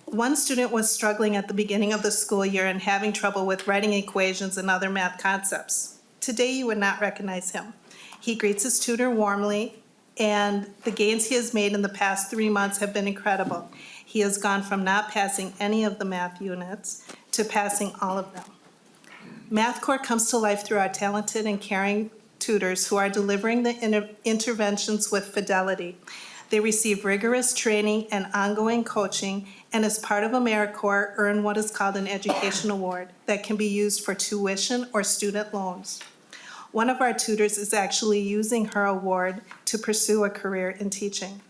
One student was struggling at the beginning of the school year and having trouble with writing equations and other math concepts. Today, you would not recognize him. He greets his tutor warmly, and the gains he has made in the past 3 months have been incredible. He has gone from not passing any of the math units to passing all of them. Math Corps comes to life through our talented and caring tutors who are delivering the interventions with fidelity. They receive rigorous training and ongoing coaching, and as part of AmeriCorps, earn what is called an education award that can be used for tuition or student loans. One of our tutors is actually using her award to pursue a career in teaching.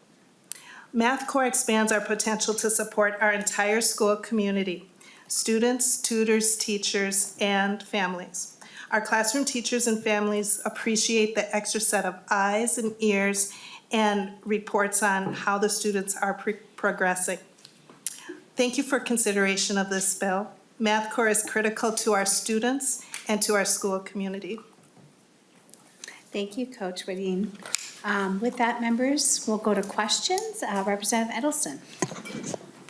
Math Corps expands our potential to support our entire school community, students, tutors, teachers, and families. Our classroom teachers and families appreciate the extra set of eyes and ears and reports on how the students are progressing. Thank you for consideration of this bill. Math Corps is critical to our students and to our school community. Thank you, Coach Wadeen. With that, members, we'll go to questions. Representative Edelson.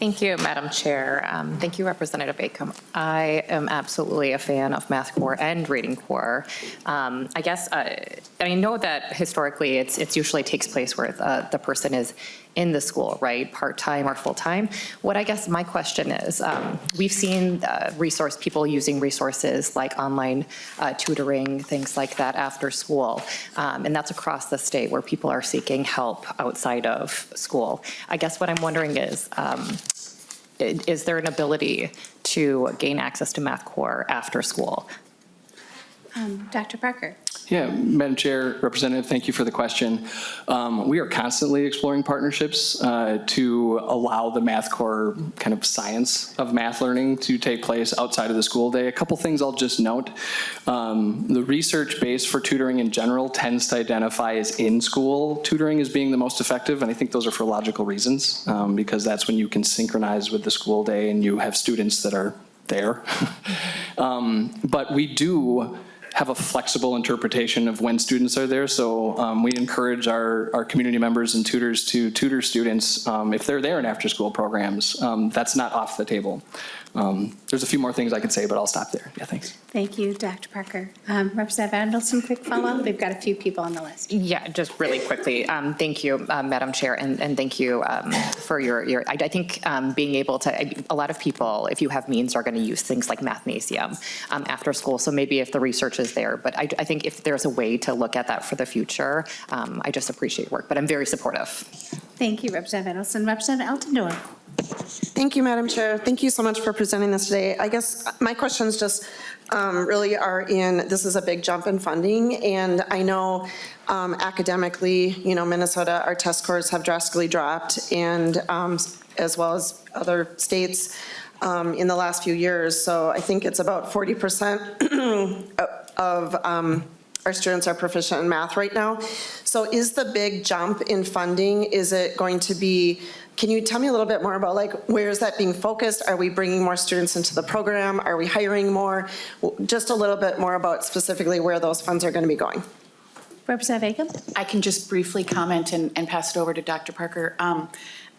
Thank you, Madam Chair. Thank you, Representative Acomb. I am absolutely a fan of Math Core and Reading Core. I guess, I know that historically it usually takes place where the person is in the school, right? Part-time or full-time. What I guess my question is, we've seen people using resources like online tutoring, things like that after school. And that's across the state where people are seeking help outside of school. I guess what I'm wondering is there an ability to gain access to Math Core after school? Dr. Parker. Yeah, Madam Chair, Representative, thank you for the question. We are constantly exploring partnerships to allow the Math Core kind of science of math learning to take place outside of the school day. A couple things I'll just note. The research base for tutoring in general tends to identify as in-school tutoring as being the most effective, and I think those are for logical reasons, because that's when you can synchronize with the school day and you have students that are there. But we do have a flexible interpretation of when students are there. So we encourage our community members and tutors to tutor students if they're there in after-school programs. That's not off the table. There's a few more things I could say, but I'll stop there. Yeah, thanks. Thank you, Dr. Parker. Representative Anderson, quick follow-up. We've got a few people on the list. Yeah, just really quickly. Thank you, Madam Chair, and thank you for your I think being able to, a lot of people, if you have means, are going to use things like Mathnasium after school. So maybe if the research is there, but I think if there's a way to look at that for the future, I just appreciate work, but I'm very supportive. Thank you, Representative Anderson. Representative Altendorf. Thank you, Madam Chair. Thank you so much for presenting this today. I guess my questions just really are this is a big jump in funding, and I know academically, Minnesota, our test scores have drastically dropped, and as well as other states in the last few years. So I think it's about 40% of our students are proficient in math right now. So is the big jump in funding, is it going to be, can you tell me a little bit more about where is that being focused? Are we bringing more students into the program? Are we hiring more? Just a little bit more about specifically where those funds are going to be going. Representative Acomb? I can just briefly comment and pass it over to Dr. Parker.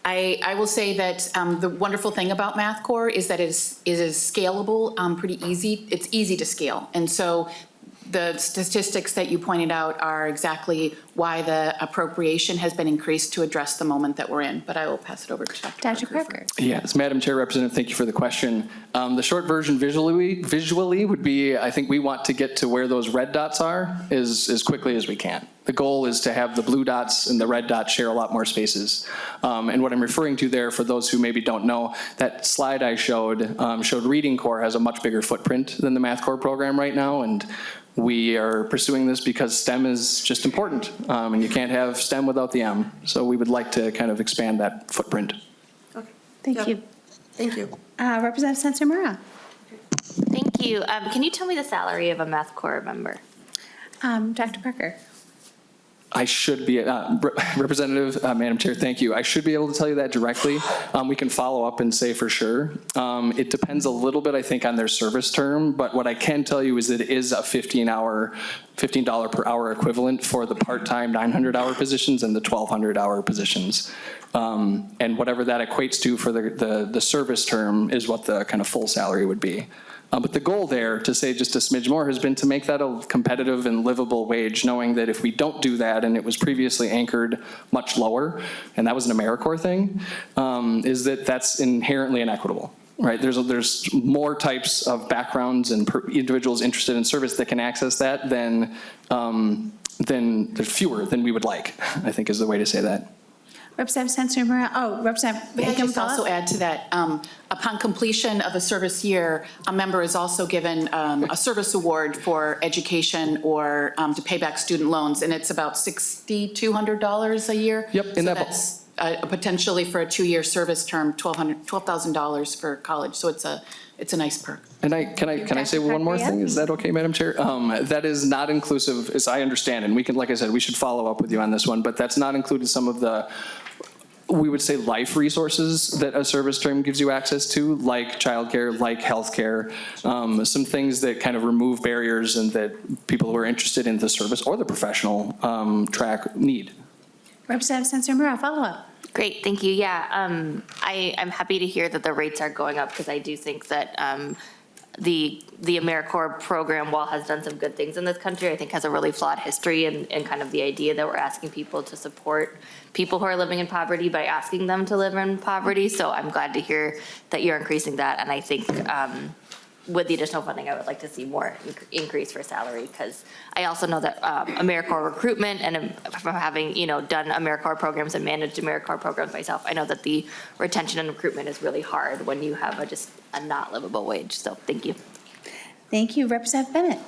I will say that the wonderful thing about Math Core is that it is scalable, pretty easy. It's easy to scale. And so the statistics that you pointed out are exactly why the appropriation has been increased to address the moment that we're in. But I will pass it over to Dr. Parker. Yes, Madam Chair, Representative, thank you for the question. The short version visually would be, I think we want to get to where those red dots are as quickly as we can. The goal is to have the blue dots and the red dots share a lot more spaces. And what I'm referring to there, for those who maybe don't know, that slide I showed Reading Core has a much bigger footprint than the Math Core program right now, and we are pursuing this because STEM is just important, and you can't have STEM without the M. So we would like to kind of expand that footprint. Okay. Thank you. Thank you. Representative Sensor-Mora. Thank you. Can you tell me the salary of a Math Core member? Dr. Parker. I should be, Representative, Madam Chair, thank you. I should be able to tell you that directly. We can follow up and say for sure. It depends a little bit, I think, on their service term, but what I can tell you is that it is a $15 per hour equivalent for the part-time 900-hour positions and the 1,200-hour positions. And whatever that equates to for the service term is what the kind of full salary would be. But the goal there, to say just a smidge more, has been to make that a competitive and livable wage, knowing that if we don't do that, and it was previously anchored much lower, and that was an AmeriCorps thing, is that that's inherently inequitable. Right, there's more types of backgrounds and individuals interested in service that can access that than there's fewer than we would like, I think is the way to say that. Representative Sensor-Mora. Representative May I just also add to that, upon completion of a service year, a member is also given a service award for education or to pay back student loans, and it's about $6,200 a year. Yep, in that. That's potentially for a 2-year service term, $12,000 for college. So it's a nice perk. And can I say one more thing? Is that okay, Madam Chair? That is not inclusive, as I understand, and we can, like I said, we should follow up with you on this one, but that's not included some of the, we would say, life resources that a service term gives you access to, like childcare, like healthcare, some things that kind of remove barriers and that people who are interested in the service or the professional track need. Representative Sensor-Mora, follow up. Great, thank you. Yeah, I'm happy to hear that the rates are going up because I do think that the AmeriCorps program, while has done some good things in this country, I think has a really flawed history and kind of the idea that we're asking people to support people who are living in poverty by asking them to live in poverty. So I'm glad to hear that you're increasing that. And I think with the additional funding, I would like to see more increase for salary because I also know that AmeriCorps recruitment and from having, done AmeriCorps programs and managed AmeriCorps programs myself, I know that the retention and recruitment is really hard when you have just a not livable wage. So thank you. Thank you. Representative Bennett.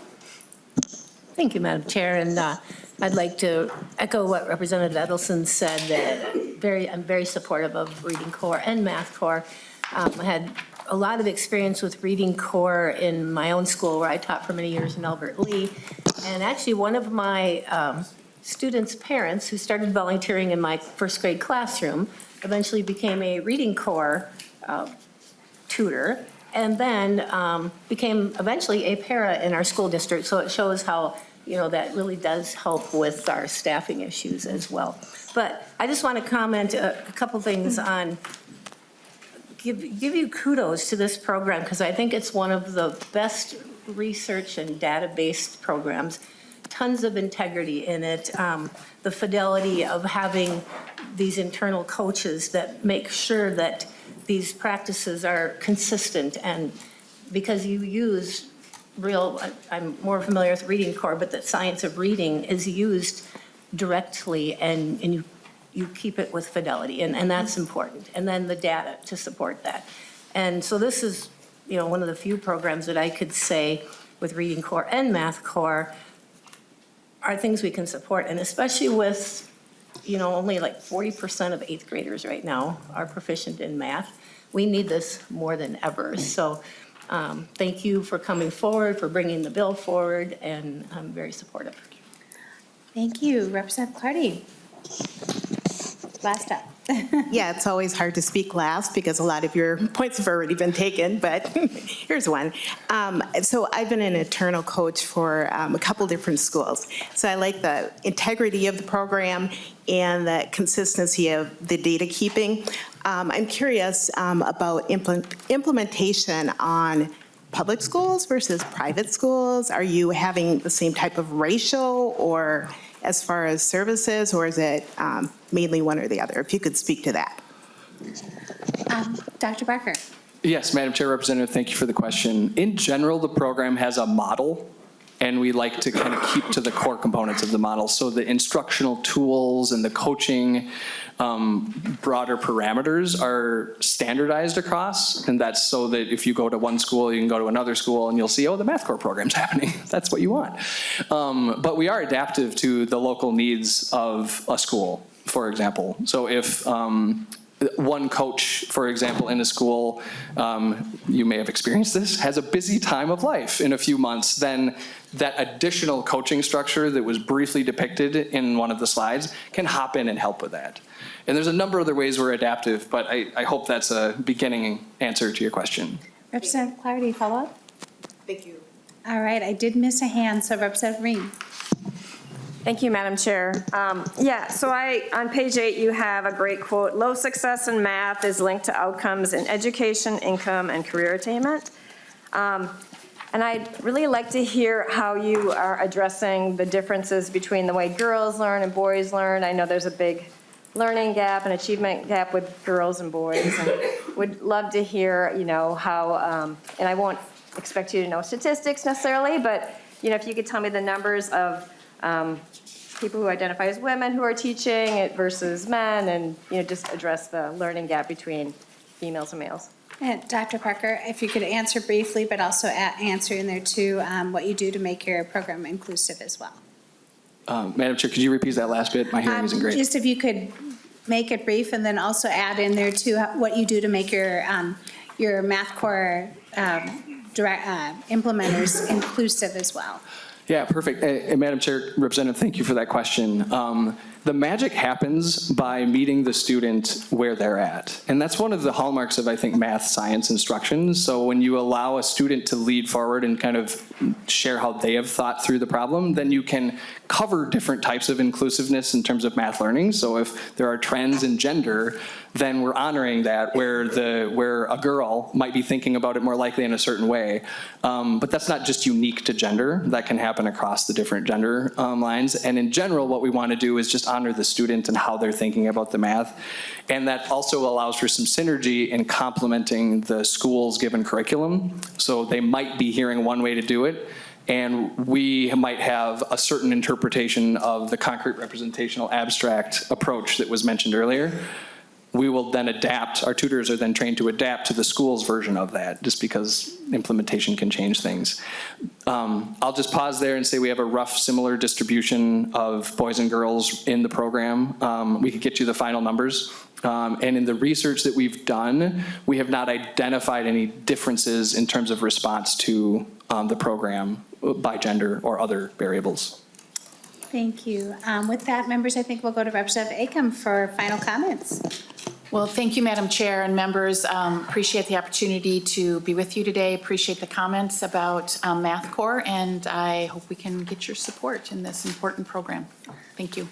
Thank you, Madam Chair, and I'd like to echo what Representative Edelson said, that I'm very supportive of Reading Corps and Math Corps. I had a lot of experience with Reading Corps in my own school where I taught for many years in Albert Lee. And actually one of my students' parents who started volunteering in my first grade classroom eventually became a Reading Corps tutor and then became eventually a para in our school district. So it shows how, that really does help with our staffing issues as well. But I just want to comment a couple things on give you kudos to this program because I think it's one of the best research and data-based programs. Tons of integrity in it. The fidelity of having these internal coaches that make sure that these practices are consistent, and because you use I'm more familiar with Reading Corps, but the science of reading is used directly and you keep it with fidelity, and that's important. And then the data to support that. And so this is, one of the few programs that I could say with Reading Corps and Math Corps are things we can support. And especially with, only like 40% of 8th graders right now are proficient in math. We need this more than ever. So thank you for coming forward, for bringing the bill forward, and I'm very supportive. Thank you. Representative Clardy. Last up. Yeah, it's always hard to speak last because a lot of your points have already been taken, but here's one. So I've been an internal coach for a couple different schools. So I like the integrity of the program and the consistency of the data keeping. I'm curious about implementation on public schools versus private schools. Are you having the same type of ratio or as far as services, or is it mainly one or the other? If you could speak to that. Dr. Barker. Yes, Madam Chair, Representative, thank you for the question. In general, the program has a model, and we like to kind of keep to the core components of the model. So the instructional tools and the coaching broader parameters are standardized across, and that's so that if you go to one school, you can go to another school and you'll see, oh, the Math Corps program's happening. That's what you want. But we are adaptive to the local needs of a school, for example. So if one coach, for example, in a school, you may have experienced this, has a busy time of life in a few months, then that additional coaching structure that was briefly depicted in one of the slides can hop in and help with that. And there's a number of other ways we're adaptive, but I hope that's a beginning answer to your question. Representative Clardy, follow up? Thank you. All right, I did miss a hand, so Representative Ream. Thank you, Madam Chair. So on page 8, you have a great quote, low success in math is linked to outcomes in education, income, and career attainment. And I'd really like to hear how you are addressing the differences between the way girls learn and boys learn. I know there's a big learning gap and achievement gap with girls and boys, and would love to hear, how, and I won't expect you to know statistics necessarily, but, if you could tell me the numbers of people who identify as women who are teaching it versus men, and, just address the learning gap between females and males. And Dr. Parker, if you could answer briefly, but also answer in there too, what you do to make your program inclusive as well. Madam Chair, could you repeat that last bit? My hearing isn't great. Just if you could make it brief and then also add in there too what you do to make your Math Corps implementers inclusive as well. Yeah, perfect. Madam Chair, Representative, thank you for that question. the magic happens by meeting the student where they're at. And that's one of the hallmarks of, I think, math science instruction. So when you allow a student to lead forward and kind of share how they have thought through the problem, then you can cover different types of inclusiveness in terms of math learning. So if there are trends in gender, then we're honoring that, where a girl might be thinking about it more likely in a certain way. But that's not just unique to gender. That can happen across the different gender lines. And in general, what we want to do is just honor the student and how they're thinking about the math. And that also allows for some synergy in complementing the school's given curriculum. So they might be hearing one way to do it, and we might have a certain interpretation of the concrete representational abstract approach that was mentioned earlier. We will then adapt, our tutors are then trained to adapt to the school's version of that, just because implementation can change things. I'll just pause there and say we have a rough similar distribution of boys and girls in the program. We could get you the final numbers. And in the research that we've done, we have not identified any differences in terms of response to the program by gender or other variables. Thank you. With that, members, I think we'll go to Representative Acomb for final comments. Well, thank you, Madam Chair and members. Appreciate the opportunity to be with you today. Appreciate the comments about Math Corps, and I hope we can get your support in this important program. Thank you.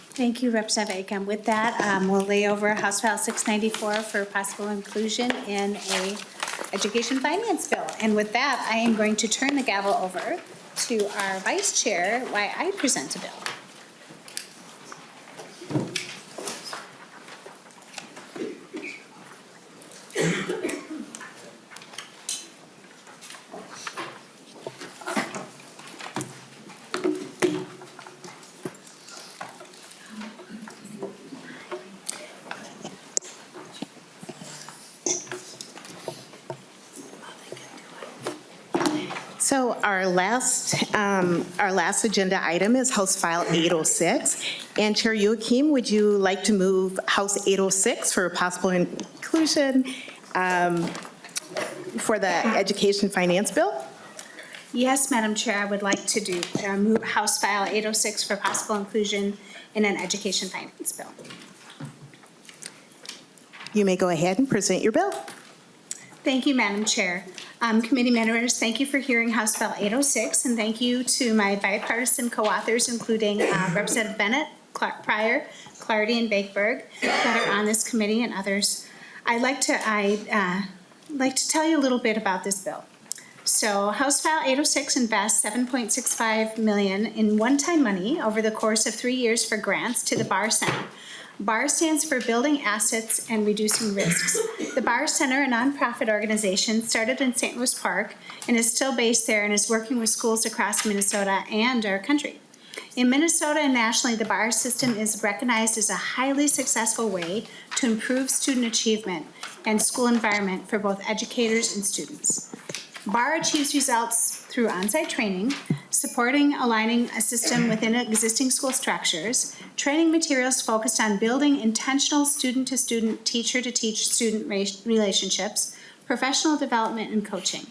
Thank you, Representative Acomb. With that, we'll lay over House File 694 for possible inclusion in a education finance bill. And with that, I am going to turn the gavel over to our Vice Chair while I present a bill. So our last agenda item is House File 806. And Chair Youakim, would you like to move House 806 for possible inclusion for the Education Finance Bill? Yes, Madam Chair, I would like to do move House File 806 for possible inclusion in an education finance bill. You may go ahead and present your bill. Thank you, Madam Chair. Committee members, thank you for hearing House File 806, and thank you to my bipartisan co-authors, including Representative Bennett, Pryor, Clardy, and Bakeberg, that are on this committee, and others. I'd like to tell you a little bit about this bill. So House File 806 invests $7.65 million in one-time money over the course of 3 years for grants to the Barr Center. BARR stands for Building Assets and Reducing Risks. The BARR Center, a nonprofit organization, started in St. Louis Park and is still based there and is working with schools across Minnesota and our country. In Minnesota and nationally, the BARR system is recognized as a highly successful way to improve student achievement and school environment for both educators and students. BARR achieves results through on-site training, supporting aligning a system within existing school structures, training materials focused on building intentional student-to-student, teacher-to-teach student relationships, professional development, and coaching.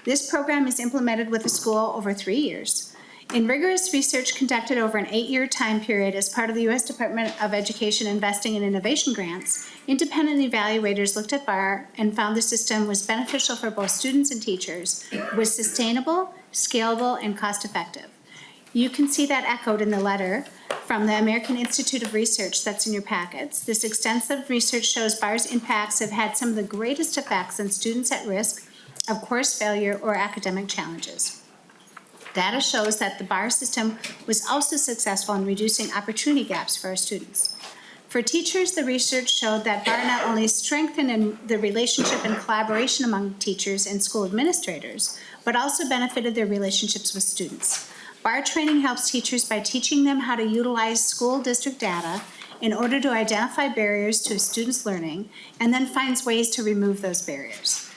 This program is implemented with the school over 3 years. In rigorous research conducted over an 8-year time period as part of the U.S. Department of Education Investing in Innovation Grants, independent evaluators looked at BARR and found the system was beneficial for both students and teachers, was sustainable, scalable, and cost-effective. You can see that echoed in the letter from the American Institute of Research that's in your packets. This extensive research shows BARR's impacts have had some of the greatest effects on students at risk of course failure or academic challenges. Data shows that the BARR system was also successful in reducing opportunity gaps for our students. For teachers, the research showed that BARR not only strengthened the relationship and collaboration among teachers and school administrators, but also benefited their relationships with students. BARR training helps teachers by teaching them how to utilize school district data in order to identify barriers to a student's learning and then finds ways to remove those barriers.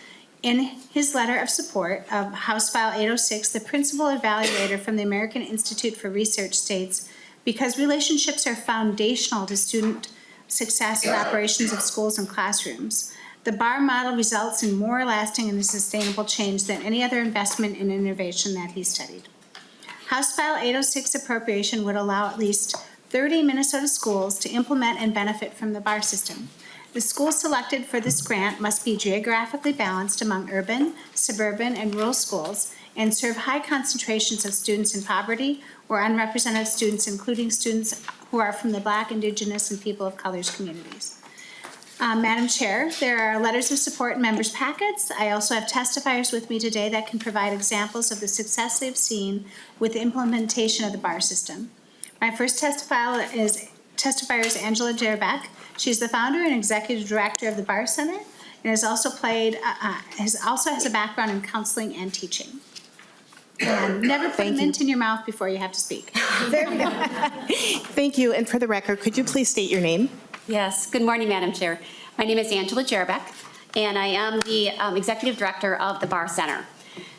In his letter of support of House File 806, the principal evaluator from the American Institute for Research states, because relationships are foundational to student success and operations of schools and classrooms, the BARR model results in more lasting and sustainable change than any other investment in innovation that he studied. House File 806 appropriation would allow at least 30 Minnesota schools to implement and benefit from the BAR system. The schools selected for this grant must be geographically balanced among urban, suburban, and rural schools and serve high concentrations of students in poverty or unrepresented students, including students who are from the Black, Indigenous, and people of colors communities. Madam Chair, there are letters of support in members' packets. I also have testifiers with me today that can provide examples of the success they've seen with the implementation of the BAR system. My first testifier is Angela Jerbeck. She's the founder and executive director of the BAR Center and has also has a background in counseling and teaching. And never put a mint in your mouth before you have to speak. There we go. Thank you. And for the record, could you please state your name? Yes, good morning, Madam Chair. My name is Angela Jerbeck, and I am the Executive Director of the BAR Center.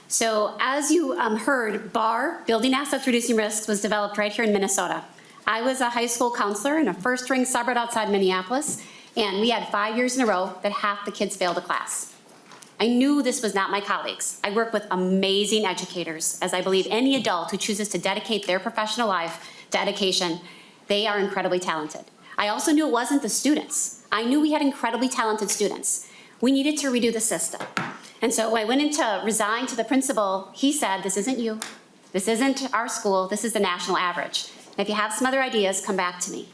So as you heard, BAR, Building Assets Reducing Risks, was developed right here in Minnesota. I was a high school counselor in a first-ring suburb outside Minneapolis, and we had 5 years in a row that half the kids failed a class. I knew this was not my colleagues. I work with amazing educators, as I believe any adult who chooses to dedicate their professional life to education, they are incredibly talented. I also knew it wasn't the students. I knew we had incredibly talented students. We needed to redo the system. And so when I went in to resign to the principal, he said, this isn't you. This isn't our school. This is the national average. And if you have some other ideas, come back to me.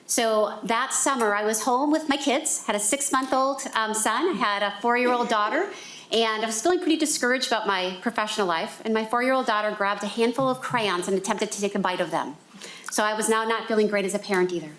So that summer, I was home with my kids, had a 6-month-old son, had a 4-year-old daughter, and I was feeling pretty discouraged about my professional life. And my 4-year-old daughter grabbed a handful of crayons and attempted to take a bite of them. So I was now not feeling great as a parent either.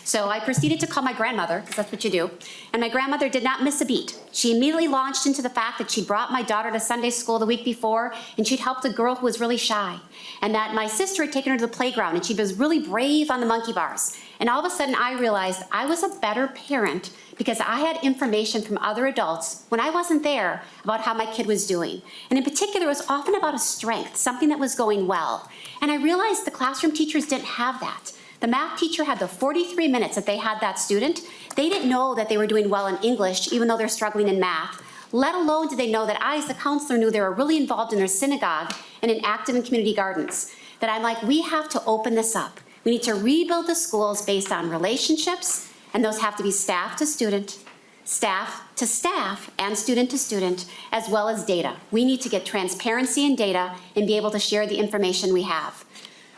So I proceeded to call my grandmother, because that's what you do. And my grandmother did not miss a beat. She immediately launched into the fact that she brought my daughter to Sunday school the week before, and she'd helped a girl who was really shy. And that my sister had taken her to the playground, and she was really brave on the monkey bars. And all of a sudden, I realized I was a better parent because I had information from other adults when I wasn't there about how my kid was doing. And in particular, it was often about a strength, something that was going well. And I realized the classroom teachers didn't have that. The math teacher had the 43 minutes that they had that student. They didn't know that they were doing well in English, even though they're struggling in math. Let alone did they know that I, as the counselor, knew they were really involved in their synagogue and active in community gardens. That I'm like, we have to open this up. We need to rebuild the schools based on relationships, and those have to be staff to student, staff to staff, and student to student, as well as data. We need to get transparency in data and be able to share the information we have.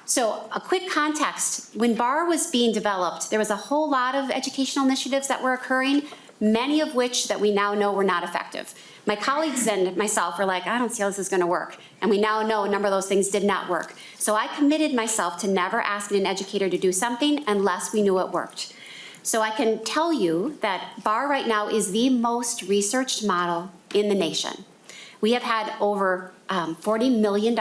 So a quick context, when BAR was being developed, there was a whole lot of educational initiatives that were occurring, many of which that we now know were not effective. My colleagues and myself were like, I don't see how this is gonna work. And we now know a number of those things did not work. So I committed myself to never asking an educator to do something unless we knew it worked. So I can tell you that BAR right now is the most researched model in the nation. We have had over $40 million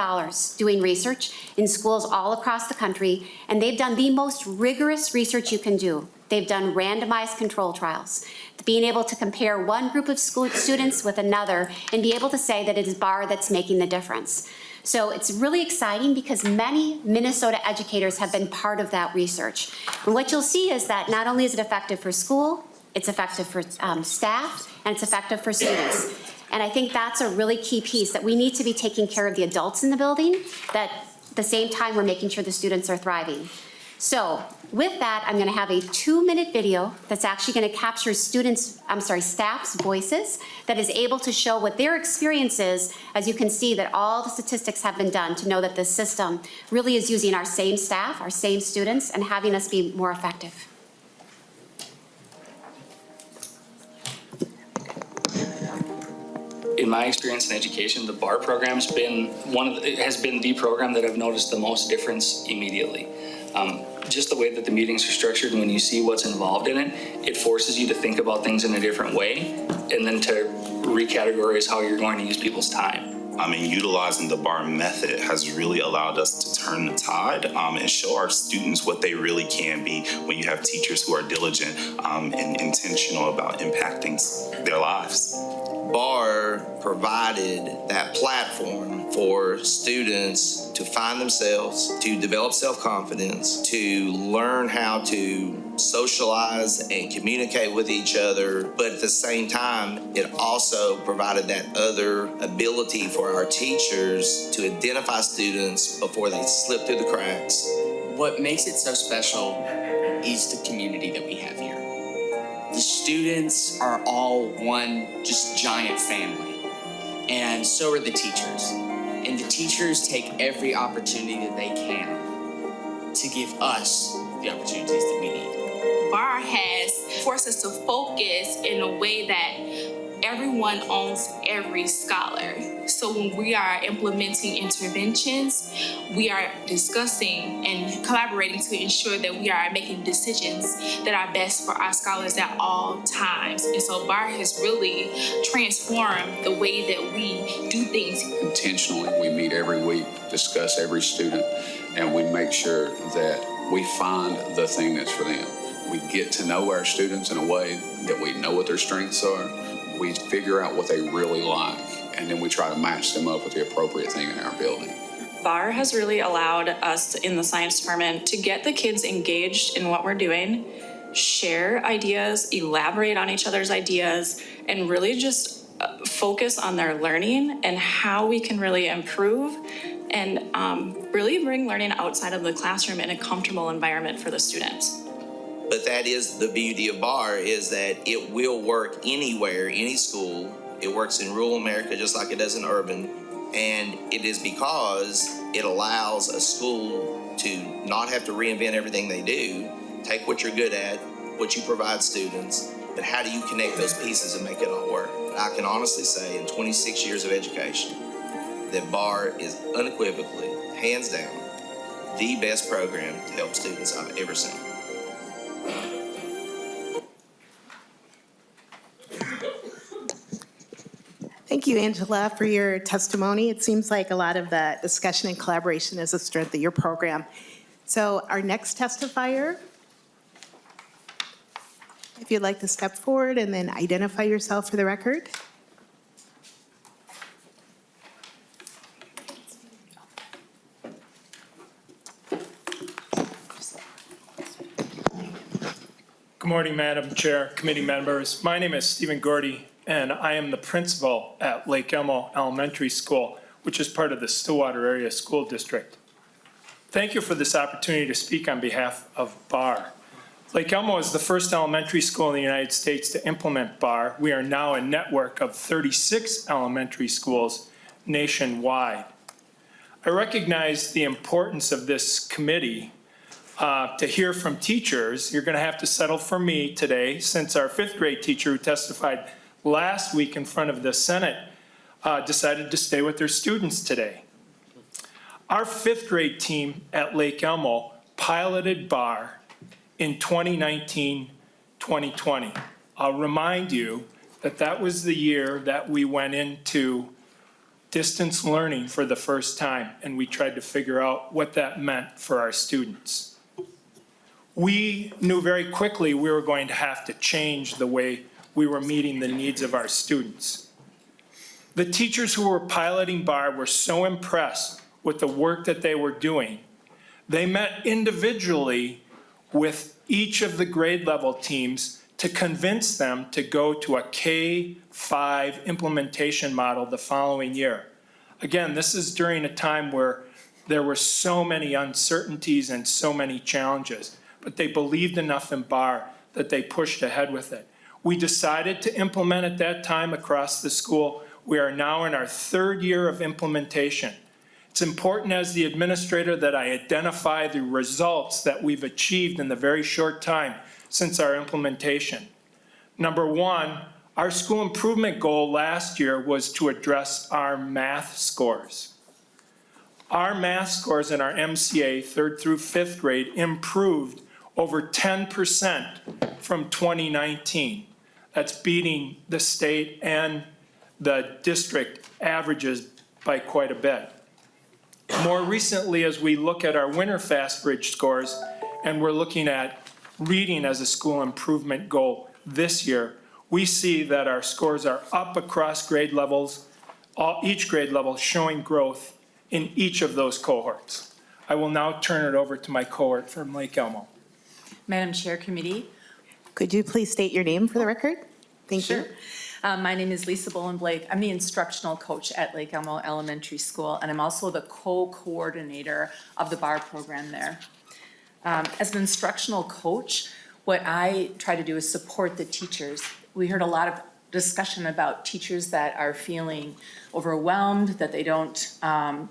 doing research in schools all across the country, and they've done the most rigorous research you can do. They've done randomized control trials, being able to compare one group of school students with another and be able to say that it is BAR that's making the difference. So it's really exciting because many Minnesota educators have been part of that research. And what you'll see is that not only is it effective for school, it's effective for staff, and it's effective for students. And I think that's a really key piece, that we need to be taking care of the adults in the building, that at the same time we're making sure the students are thriving. So with that, I'm gonna have a 2-minute video that's actually gonna capture staff's voices, that is able to show what their experience is, as you can see that all the statistics have been done to know that this system really is using our same staff, our same students, and having us be more effective. In my experience in education, the BAR program has been the program that I've noticed the most difference immediately. Just the way that the meetings are structured, and when you see what's involved in it, it forces you to think about things in a different way, and then to recategorize how you're going to use people's time. Utilizing the BAR method has really allowed us to turn the tide and show our students what they really can be when you have teachers who are diligent and intentional about impacting their lives. BAR provided that platform for students to find themselves, to develop self-confidence, to learn how to socialize and communicate with each other, but at the same time, it also provided that other ability for our teachers to identify students before they slip through the cracks, What makes it so special is the community that we have here. The students are all one just giant family, and so are the teachers. And the teachers take every opportunity that they can to give us the opportunities that we need. BAR has forced us to focus in a way that everyone owns every scholar. So when we are implementing interventions, we are discussing and collaborating to ensure that we are making decisions that are best for our scholars at all times. And so BAR has really transformed the way that we do things. Intentionally, we meet every week, discuss every student, and we make sure that we find the thing that's for them. We get to know our students in a way that we know what their strengths are. We figure out what they really like, and then we try to match them up with the appropriate thing in our building. BAR has really allowed us in the science department to get the kids engaged in what we're doing, share ideas, elaborate on each other's ideas, and really just focus on their learning and how we can really improve and really bring learning outside of the classroom in a comfortable environment for the students. But that is the beauty of BAR, is that it will work anywhere, any school. It works in rural America just like it does in urban. And it is because it allows a school to not have to reinvent everything they do, take what you're good at, what you provide students, but how do you connect those pieces and make it all work? I can honestly say in 26 years of education that BAR is unequivocally, hands down, the best program to help students I've ever seen. Thank you, Angela, for your testimony. It seems like a lot of the discussion and collaboration is a strength of your program. So our next testifier, if you'd like to step forward and then identify yourself for the record. Good morning, Madam Chair, committee members. My name is Stephen Gordy, and I am the principal at Lake Elmo Elementary School, which is part of the Stillwater Area School District. Thank you for this opportunity to speak on behalf of BAR. Lake Elmo is the first elementary school in the United States to implement BAR. We are now a network of 36 elementary schools nationwide. I recognize the importance of this committee to hear from teachers. You're going to have to settle for me today, since our fifth grade teacher who testified last week in front of the Senate decided to stay with their students today. Our fifth grade team at Lake Elmo piloted BAR in 2019-2020. I'll remind you that that was the year that we went into distance learning for the first time, and we tried to figure out what that meant for our students. We knew very quickly we were going to have to change the way we were meeting the needs of our students. The teachers who were piloting BAR were so impressed with the work that they were doing, they met individually with each of the grade level teams to convince them to go to a K-5 implementation model the following year. Again, this is during a time where there were so many uncertainties and so many challenges, but they believed enough in BAR that they pushed ahead with it. We decided to implement at that time across the school. We are now in our third year of implementation. It's important as the administrator that I identify the results that we've achieved in the very short time since our implementation. Number one, our school improvement goal last year was to address our math scores. Our math scores in our MCA, third through fifth grade, improved over 10% from 2019. That's beating the state and the district averages by quite a bit. More recently, as we look at our Winter Fast Bridge scores, and we're looking at reading as a school improvement goal this year, we see that our scores are up across grade levels, each grade level showing growth in each of those cohorts. I will now turn it over to my cohort from Lake Elmo. Madam Chair, Committee. Could you please state your name for the record? Thank you. My name is Lisa Bowen-Blake. I'm the instructional coach at Lake Elmo Elementary School, and I'm also the co-coordinator of the BAR program there. As an instructional coach, what I try to do is support the teachers. We heard a lot of discussion about teachers that are feeling overwhelmed, that they don't have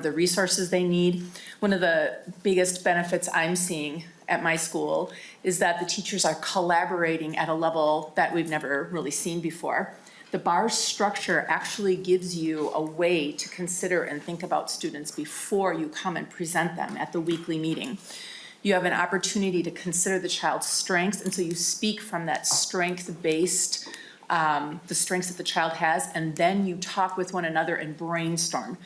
the resources they need. One of the biggest benefits I'm seeing at my school is that the teachers are collaborating at a level that we've never really seen before. The BAR structure actually gives you a way to consider and think about students before you come and present them at the weekly meeting. You have an opportunity to consider the child's strengths, and so you speak from that strength-based, the strengths that the child has, and then you talk with one another and brainstorm.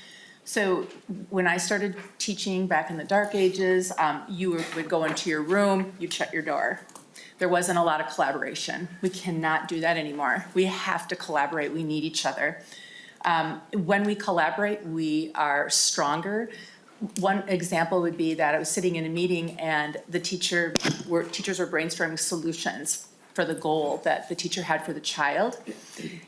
So when I started teaching back in the dark ages, you would go into your room, you'd shut your door. There wasn't a lot of collaboration. We cannot do that anymore. We have to collaborate. We need each other. When we collaborate, we are stronger. One example would be that I was sitting in a meeting and the teachers were brainstorming solutions for the goal that the teacher had for the child.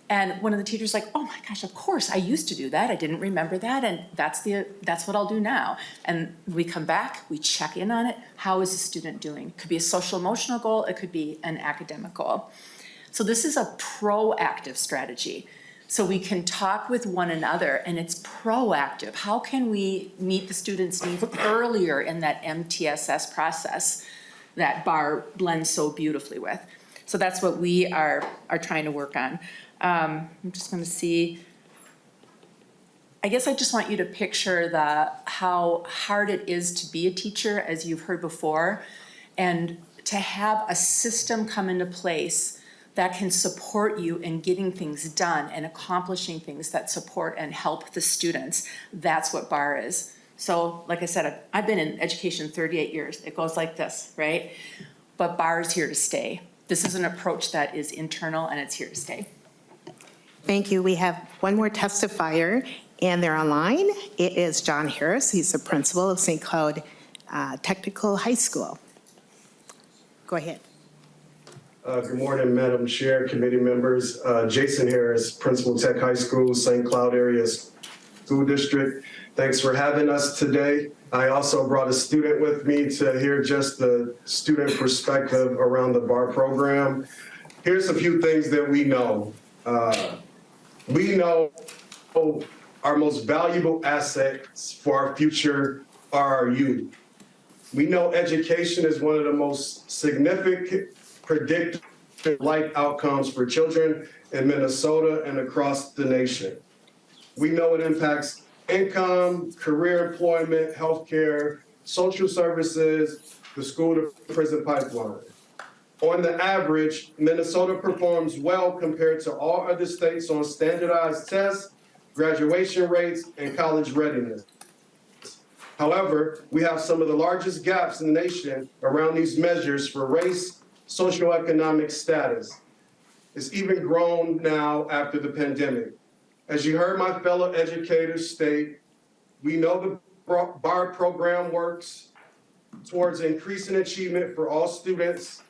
And one of the teachers like, oh my gosh, of course, I used to do that. I didn't remember that. And that's what I'll do now. And we come back, we check in on it. How is the student doing? It could be a social emotional goal. It could be an academic goal. So this is a proactive strategy. So we can talk with one another and it's proactive. How can we meet the students' needs earlier in that MTSS process that BAR blends so beautifully with? So that's what we are trying to work on. I'm just going to see. I guess I just want you to picture how hard it is to be a teacher, as you've heard before, and to have a system come into place that can support you in getting things done and accomplishing things that support and help the students. That's what BAR is. So like I said, I've been in education 38 years. It goes like this, right? But BAR is here to stay. This is an approach that is internal and it's here to stay. Thank you. We have one more testifier and they're online. It is John Harris. He's the principal of St. Cloud Technical High School. Go ahead. Good morning, Madam Chair, committee members. Jason Harris, Principal Tech High School, St. Cloud Area School District. Thanks for having us today. I also brought a student with me to hear just the student perspective around the BAR program. Here's a few things that we know. We know our most valuable assets for our future are our youth. We know education is one of the most significant predictive life outcomes for children in Minnesota and across the nation. We know it impacts income, career employment, healthcare, social services, the school to prison pipeline. On the average, Minnesota performs well compared to all other states on standardized tests, graduation rates, and college readiness. However, we have some of the largest gaps in the nation around these measures for race, socioeconomic status. It's even grown now after the pandemic. As you heard my fellow educators state, we know the BAR program works towards increasing achievement for all students.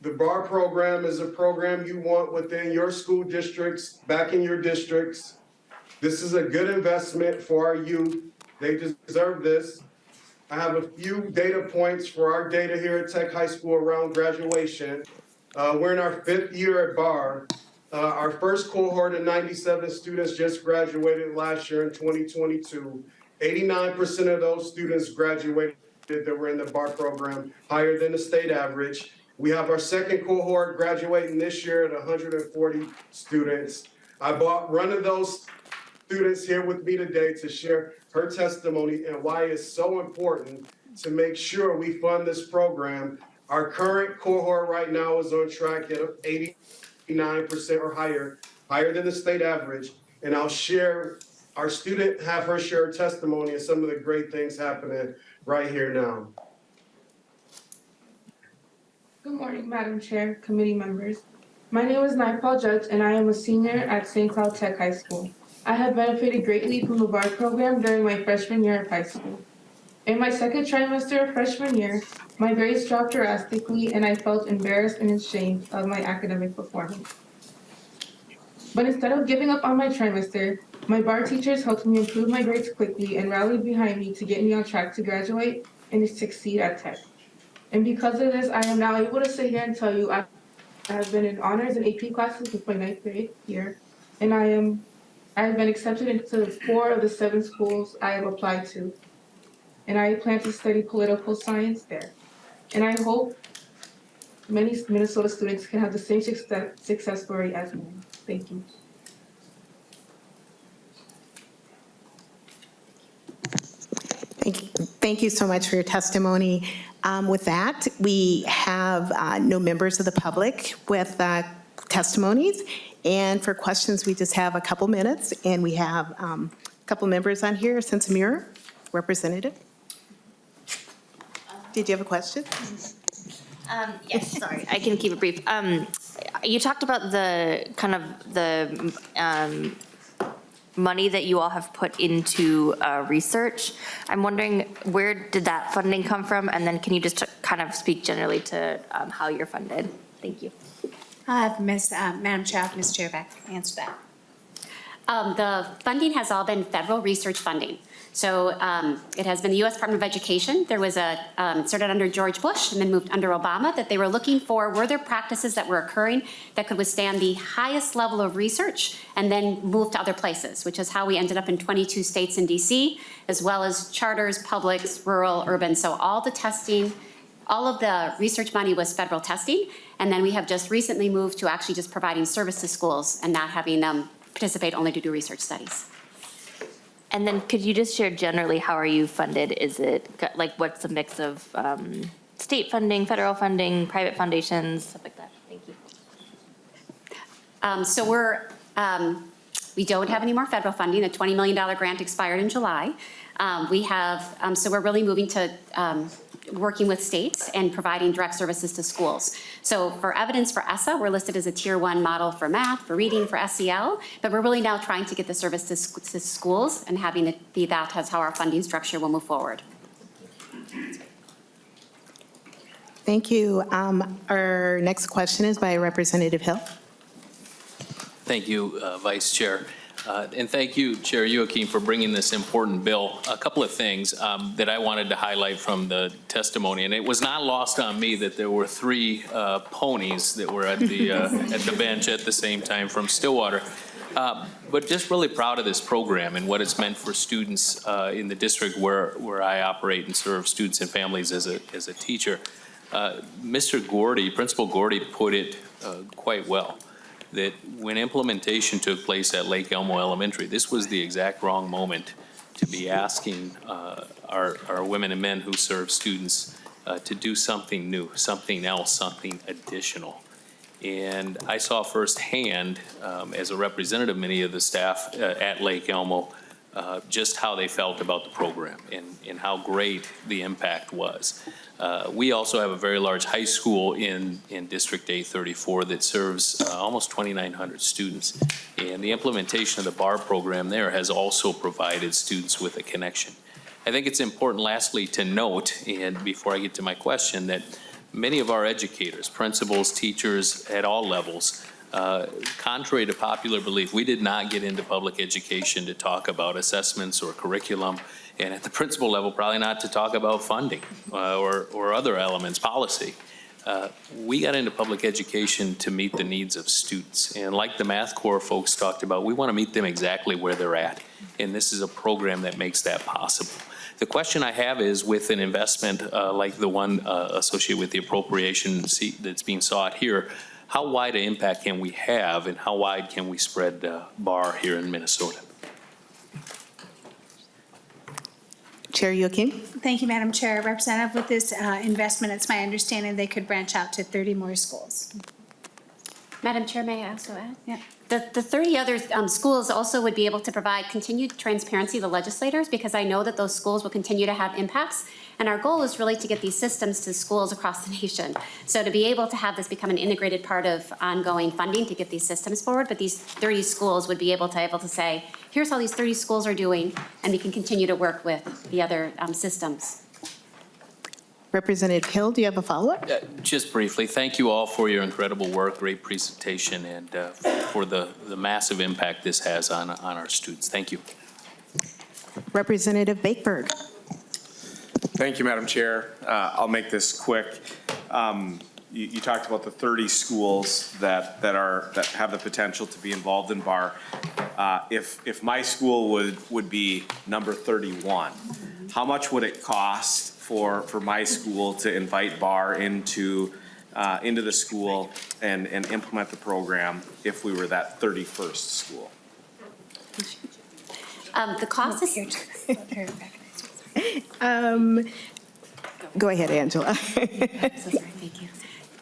The BAR program is a program you want within your school districts, back in your districts. This is a good investment for our youth. They deserve this. I have a few data points for our data here at Tech High School around graduation. We're in our 5th year at BAR. Our first cohort of 97 students just graduated last year in 2022. 89% of those students graduated that were in the BAR program, higher than the state average. We have our second cohort graduating this year at 140 students. I brought one of those students here with me today to share her testimony and why it's so important to make sure we fund this program. Our current cohort right now is on track at 89% or higher than the state average. And I'll share, our student have her share her testimony and some of the great things happening right here now. Good morning, Madam Chair, committee members. My name is Nightfall Judge and I am a senior at St. Cloud Tech High School. I have benefited greatly from the BAR program during my freshman year of high school. In my second trimester of freshman year, my grades dropped drastically and I felt embarrassed and ashamed of my academic performance. But instead of giving up on my trimester, my BAR teachers helped me improve my grades quickly and rallied behind me to get me on track to graduate and to succeed at Tech. And because of this, I am now able to sit here and tell you I have been in honors and AP classes with my 9th grade year, and I have been accepted into 4 of the 7 schools I have applied to. And I plan to study political science there. And I hope many Minnesota students can have the same success story as mine. Thank you. Thank you so much for your testimony. With that, we have no members of the public with testimonies. And for questions, we just have a couple minutes. And we have a couple members on here. Sensimura, representative. Did you have a question? Yes, sorry, I can keep it brief. You talked about the kind of the money that you all have put into research. I'm wondering, where did that funding come from? And then can you just kind of speak generally to how you're funded? Thank you. I'll have Madam Chair, Ms. Jerbeck answer that. The funding has all been federal research funding. So it has been the U.S. Department of Education. There was started under George Bush and then moved under Obama, that they were looking for, were there practices that were occurring that could withstand the highest level of research and then move to other places, which is how we ended up in 22 states in DC, as well as charters, publics, rural, urban. So all the testing, all of the research money was federal testing. And then we have just recently moved to actually just providing service to schools and not having them participate only to do research studies. And then could you just share generally, how are you funded? Is it like, what's the mix of state funding, federal funding, private foundations, stuff like that? Thank you. So we don't have any more federal funding. The $20 million grant expired in July. We have, so we're really moving to working with states and providing direct services to schools. So for evidence for ESSA, we're listed as a tier 1 model for math, for reading, for SEL, but we're really now trying to get the service to schools and having it be that as how our funding structure will move forward. Thank you. Our next question is by Representative Hill. Thank you, Vice Chair. And thank you, Chair Youakim, for bringing this important bill. A couple of things that I wanted to highlight from the testimony, and it was not lost on me that there were 3 ponies that were at the bench at the same time from Stillwater. But just really proud of this program and what it's meant for students in the district where I operate and serve students and families as a teacher. Mr. Gordy, Principal Gordy, put it quite well, that when implementation took place at Lake Elmo Elementary, this was the exact wrong moment to be asking our women and men who serve students to do something new, something else, something additional. And I saw firsthand, as a representative of many of the staff at Lake Elmo, just how they felt about the program and how great the impact was. We also have a very large high school in District 834 that serves almost 2,900 students. And the implementation of the BAR program there has also provided students with a connection. I think it's important, lastly, to note, and before I get to my question, that many of our educators, principals, teachers at all levels, contrary to popular belief, we did not get into public education to talk about assessments or curriculum, and at the principal level, probably not to talk about funding or other elements, policy. We got into public education to meet the needs of students, and like the Math Corps folks talked about, we want to meet them exactly where they're at, and this is a program that makes that possible. The question I have is, with an investment like the one associated with the appropriation that's being sought here, how wide an impact can we have, and how wide can we spread BAR here in Minnesota? Chair Youakim. Thank you, Madam Chair. Representative, with this investment, it's my understanding they could branch out to 30 more schools. Madam Chair, may I also add? Yeah. The 30 other schools also would be able to provide continued transparency to the legislators, because I know that those schools will continue to have impacts. And our goal is really to get these systems to schools across the nation. So to be able to have this become an integrated part of ongoing funding to get these systems forward, but these 30 schools would be able to say, here's how these 30 schools are doing, and we can continue to work with the other systems. Representative Hill, do you have a follow-up? Just briefly, thank you all for your incredible work, great presentation, and for the massive impact this has on our students. Thank you. Representative Bakeberg. Thank you, Madam Chair. I'll make this quick. You talked about the 30 schools that have the potential to be involved in BAR. If my school would be number 31, how much would it cost for my school to invite BAR into the school and implement the program if we were that 31st school? The cost is. Go ahead, Angela. Thank you.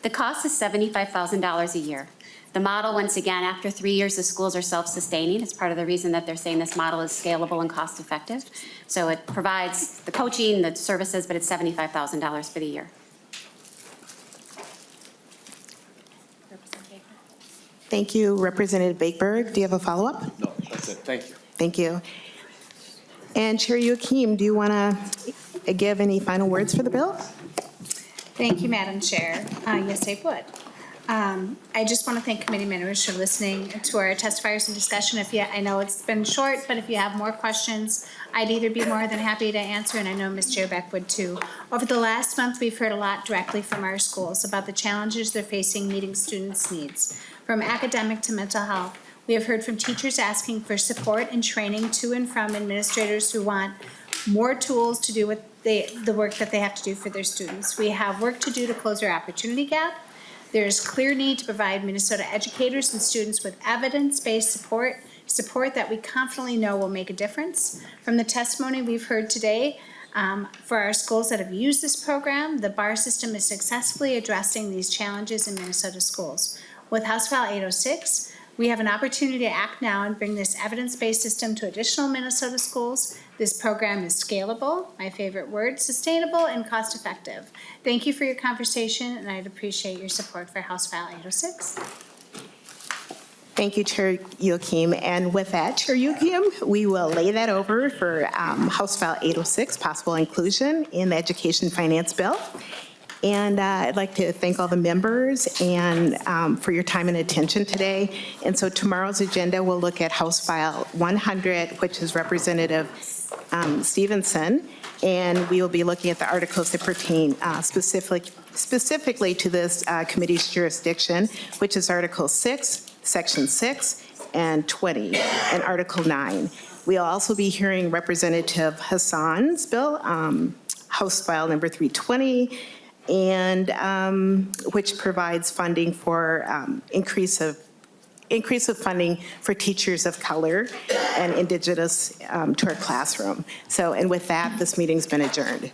The cost is $75,000 a year. The model, once again, after 3 years, the schools are self-sustaining. It's part of the reason that they're saying this model is scalable and cost-effective. So it provides the coaching, the services, but it's $75,000 for the year. Thank you, Representative Bakeberg. Do you have a follow-up? No, that's it. Thank you. Thank you. And Chair Youakim, do you want to give any final words for the bill? Thank you, Madam Chair. Yes, I would. I just want to thank committee members for listening to our testifiers and discussion. I know it's been short, but if you have more questions, I'd either be more than happy to answer, and I know Ms. Jerbeck would too. Over the last month, we've heard a lot directly from our schools about the challenges they're facing meeting students' needs, from academic to mental health. We have heard from teachers asking for support and training to and from administrators who want more tools to do with the work that they have to do for their students. We have work to do to close our opportunity gap. There is clear need to provide Minnesota educators and students with evidence-based support that we confidently know will make a difference. From the testimony we've heard today, for our schools that have used this program, the BAR system is successfully addressing these challenges in Minnesota schools. With House File 806, we have an opportunity to act now and bring this evidence-based system to additional Minnesota schools. This program is scalable, my favorite word, sustainable, and cost-effective. Thank you for your conversation, and I'd appreciate your support for House File 806. Thank you, Chair Youakim. And with that, Chair Youakim, we will lay that over for House File 806, possible inclusion in the Education Finance Bill. And I'd like to thank all the members and for your time and attention today. And so tomorrow's agenda, we'll look at House File 100, which is Representative Stevenson, and we will be looking at the articles that pertain specifically to this committee's jurisdiction, which is Article 6, Section 6, and 20, and Article 9. We'll also be hearing Representative Hassan's bill, House File number 320, and which provides funding for increase of funding for teachers of color and indigenous to our classroom. So, and with that, this meeting's been adjourned.